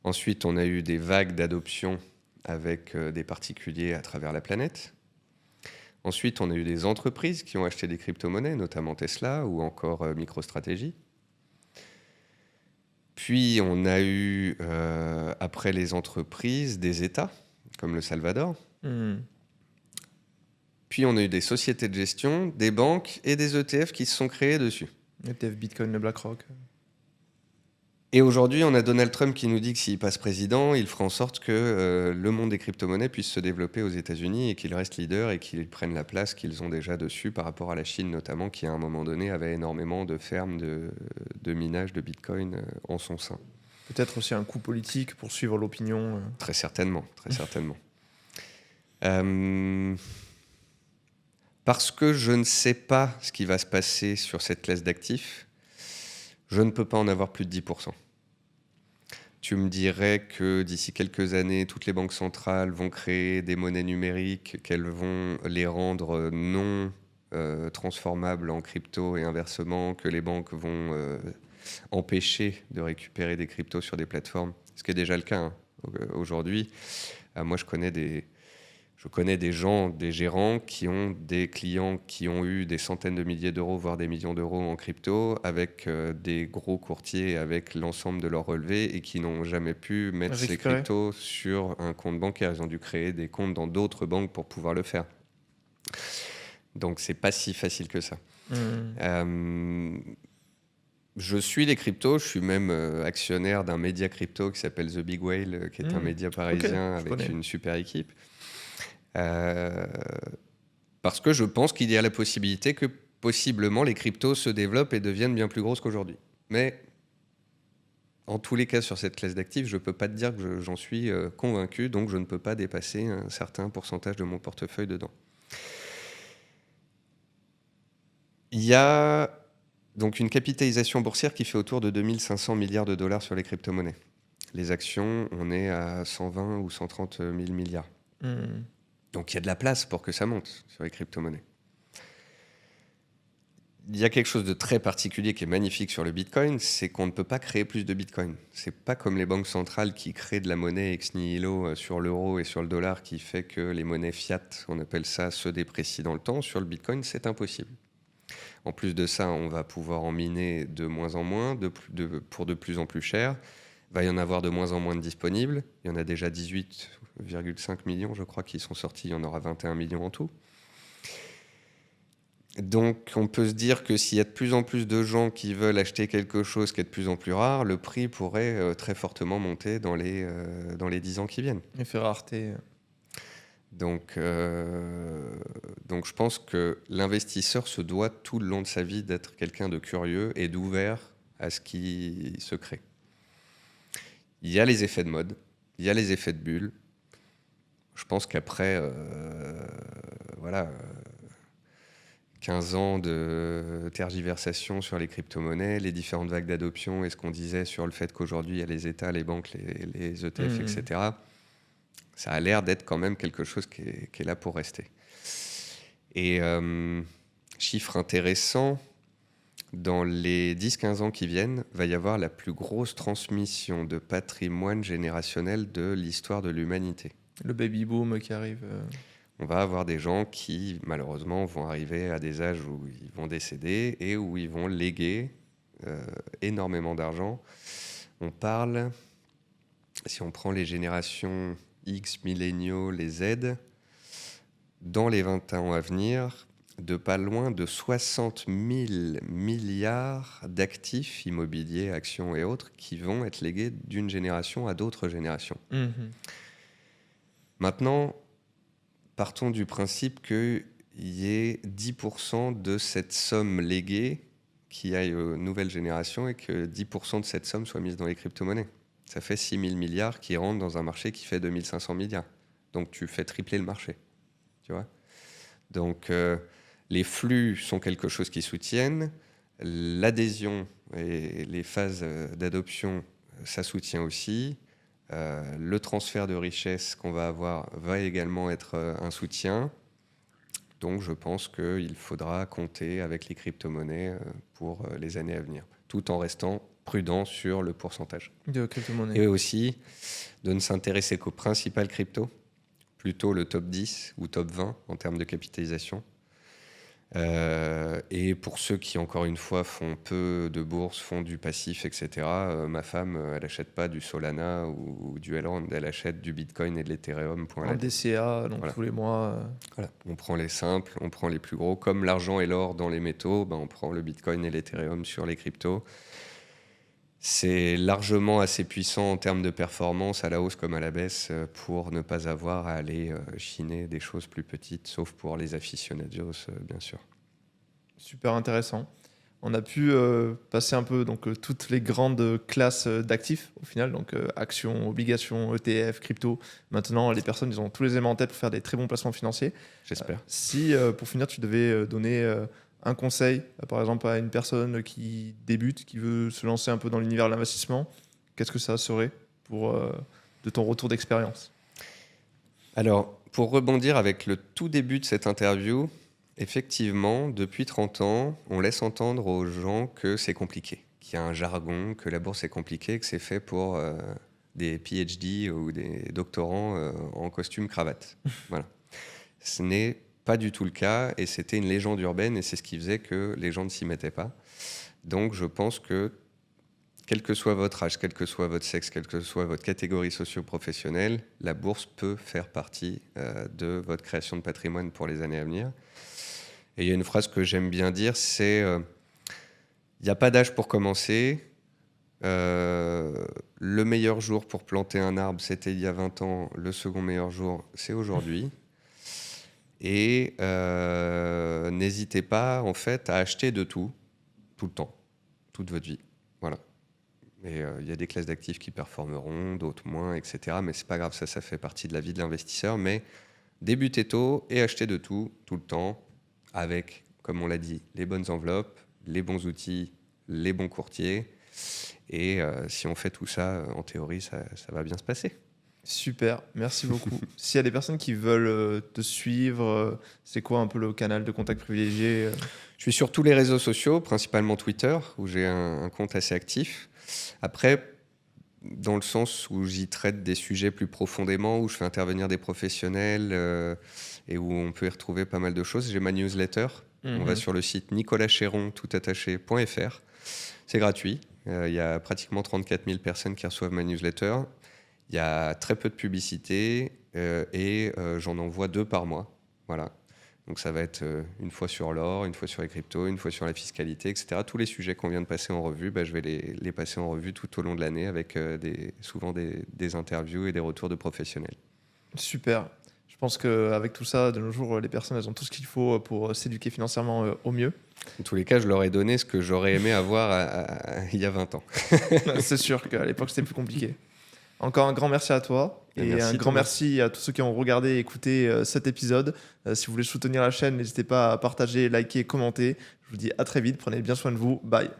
Ensuite, on a eu des vagues d'adoption avec des particuliers à travers la planète. Ensuite, on a eu des entreprises qui ont acheté des crypto-monnaies, notamment Tesla ou encore MicroStrategy. Puis, on a eu, après les entreprises, des États, comme le Salvador. Puis, on a eu des sociétés de gestion, des banques et des ETF qui se sont créés dessus. ETF Bitcoin de BlackRock. Et aujourd'hui, on a Donald Trump qui nous dit que s'il passe président, il fera en sorte que le monde des crypto-monnaies puisse se développer aux États-Unis et qu'il reste leader et qu'ils prennent la place qu'ils ont déjà dessus par rapport à la Chine notamment, qui à un moment donné avait énormément de fermes de minage de Bitcoin en son sein. Peut-être aussi un coup politique pour suivre l'opinion. Très certainement, très certainement. Parce que je ne sais pas ce qui va se passer sur cette classe d'actifs, je ne peux pas en avoir plus de 10%. Tu me dirais que d'ici quelques années, toutes les banques centrales vont créer des monnaies numériques, qu'elles vont les rendre non transformables en crypto et inversement, que les banques vont empêcher de récupérer des cryptos sur des plateformes, ce qui est déjà le cas aujourd'hui. Moi, je connais des gens, des gérants qui ont des clients qui ont eu des centaines de milliers d'euros, voire des millions d'euros en crypto, avec des gros courtiers, avec l'ensemble de leurs relevés et qui n'ont jamais pu mettre ces cryptos sur un compte bancaire. Ils ont dû créer des comptes dans d'autres banques pour pouvoir le faire. Donc, c'est pas si facile que ça. Je suis les cryptos, je suis même actionnaire d'un média crypto qui s'appelle The Big Whale, qui est un média parisien avec une super équipe. Parce que je pense qu'il y a la possibilité que possiblement les cryptos se développent et deviennent bien plus grosses qu'aujourd'hui. Mais en tous les cas, sur cette classe d'actifs, je ne peux pas te dire que j'en suis convaincu, donc je ne peux pas dépasser un certain pourcentage de mon portefeuille dedans. Il y a donc une capitalisation boursière qui fait autour de 2500 milliards de dollars sur les crypto-monnaies. Les actions, on est à 120 ou 130 000 milliards. Donc il y a de la place pour que ça monte sur les crypto-monnaies. Il y a quelque chose de très particulier qui est magnifique sur le Bitcoin, c'est qu'on ne peut pas créer plus de Bitcoin. C'est pas comme les banques centrales qui créent de la monnaie ex nihilo sur l'euro et sur le dollar qui fait que les monnaies fiat, on appelle ça, se déprécient dans le temps. Sur le Bitcoin, c'est impossible. En plus de ça, on va pouvoir en miner de moins en moins, pour de plus en plus cher. Il va y en avoir de moins en moins de disponibles. Il y en a déjà 18,5 millions, je crois, qui sont sortis. Il y en aura 21 millions en tout. Donc, on peut se dire que s'il y a de plus en plus de gens qui veulent acheter quelque chose qui est de plus en plus rare, le prix pourrait très fortement monter dans les 10 ans qui viennent. Effet rareté. Donc, je pense que l'investisseur se doit tout le long de sa vie d'être quelqu'un de curieux et d'ouvert à ce qui se crée. Il y a les effets de mode, il y a les effets de bulle. Je pense qu'après 15 ans de tergiversation sur les crypto-monnaies, les différentes vagues d'adoption et ce qu'on disait sur le fait qu'aujourd'hui, il y a les États, les banques, les ETF, etc., ça a l'air d'être quand même quelque chose qui est là pour rester. Et chiffre intéressant, dans les 10-15 ans qui viennent, va y avoir la plus grosse transmission de patrimoine générationnel de l'histoire de l'humanité. Le baby-boom qui arrive. On va avoir des gens qui, malheureusement, vont arriver à des âges où ils vont décéder et où ils vont léguer énormément d'argent. On parle, si on prend les générations X, milléniaux, les Z, dans les 20 ans à venir, de pas loin de 60 000 milliards d'actifs immobiliers, actions et autres qui vont être légués d'une génération à d'autres générations. Maintenant, partons du principe qu'il y ait 10% de cette somme léguée qui aille aux nouvelles générations et que 10% de cette somme soit mise dans les crypto-monnaies. Ça fait 6 000 milliards qui rentrent dans un marché qui fait 2 500 milliards. donc tu fais tripler le marché. Tu vois ? Donc, les flux sont quelque chose qui soutiennent. L'adhésion et les phases d'adoption, ça soutient aussi. Le transfert de richesse qu'on va avoir va également être un soutien. Donc, je pense qu'il faudra compter avec les crypto-monnaies pour les années à venir, tout en restant prudent sur le pourcentage. De crypto-monnaies. Et aussi, de ne s'intéresser qu'aux principales cryptos, plutôt le top 10 ou top 20 en termes de capitalisation. Et pour ceux qui, encore une fois, font peu de bourse, font du passif, etc., ma femme, elle n'achète pas du Solana ou du Elrond, elle achète du Bitcoin et de l'Ethereum. Un DCA, donc tous les mois. Voilà. On prend les simples, on prend les plus gros. Comme l'argent et l'or dans les métaux, on prend le Bitcoin et l'Ethereum sur les cryptos. C'est largement assez puissant en termes de performance, à la hausse comme à la baisse, pour ne pas avoir à aller chiner des choses plus petites, sauf pour les aficionados, bien sûr. Super intéressant. On a pu passer un peu toutes les grandes classes d'actifs au final, donc actions, obligations, ETF, crypto. Maintenant, les personnes, ils ont tous les éléments en tête pour faire des très bons placements financiers. J'espère. Si, pour finir, tu devais donner un conseil, par exemple, à une personne qui débute, qui veut se lancer un peu dans l'univers de l'investissement, qu'est-ce que ça serait de ton retour d'expérience ? Alors, pour rebondir avec le tout début de cette interview, effectivement, depuis 30 ans, on laisse entendre aux gens que c'est compliqué, qu'il y a un jargon, que la bourse est compliquée, que c'est fait pour des PhD ou des doctorants en costume cravate. Voilà. Ce n'est pas du tout le cas, et c'était une légende urbaine, et c'est ce qui faisait que les gens ne s'y mettaient pas. Donc je pense que, quel que soit votre âge, quel que soit votre sexe, quelle que soit votre catégorie socio-professionnelle, la bourse peut faire partie de votre création de patrimoine pour les années à venir. Et il y a une phrase que j'aime bien dire, c'est il n'y a pas d'âge pour commencer. Le meilleur jour pour planter un arbre, c'était il y a 20 ans. Le second meilleur jour, c'est aujourd'hui. Et n'hésitez pas, en fait, à acheter de tout le temps, toute votre vie. Voilà. Et il y a des classes d'actifs qui performeront, d'autres moins, etc. Mais c'est pas grave, ça fait partie de la vie de l'investisseur. Mais débutez tôt et achetez de tout le temps, avec, comme on l'a dit, les bonnes enveloppes, les bons outils, les bons courtiers. Et si on fait tout ça, en théorie, ça va bien se passer. Super, merci beaucoup. S'il y a des personnes qui veulent te suivre, c'est quoi un peu le canal de contact privilégié ? Je suis sur tous les réseaux sociaux, principalement Twitter, où j'ai un compte assez actif. Après, dans le sens où j'y traite des sujets plus profondément, où je fais intervenir des professionnels et où on peut y retrouver pas mal de choses, j'ai ma newsletter. On va sur le site nicolaschéron.fr. C'est gratuit. Il y a pratiquement 34 000 personnes qui reçoivent ma newsletter. Il y a très peu de publicité et j'en envoie 2 par mois. Voilà. Donc ça va être une fois sur l'or, une fois sur les cryptos, une fois sur la fiscalité, etc. Tous les sujets qu'on vient de passer en revue, je vais les passer en revue tout au long de l'année avec souvent des interviews et des retours de professionnels. Super. Je pense qu'avec tout ça, de nos jours, les personnes, elles ont tout ce qu'il faut pour s'éduquer financièrement au mieux. En tous les cas, je leur ai donné ce que j'aurais aimé avoir il y a 20 ans. C'est sûr qu'à l'époque, c'était plus compliqué. Encore un grand merci à toi et merci un grand merci à tous ceux qui ont regardé et écouté cet épisode. Si vous voulez soutenir la chaîne, n'hésitez pas à partager, liker, commenter. Je vous dis à très vite. Prenez bien soin de vous. Bye.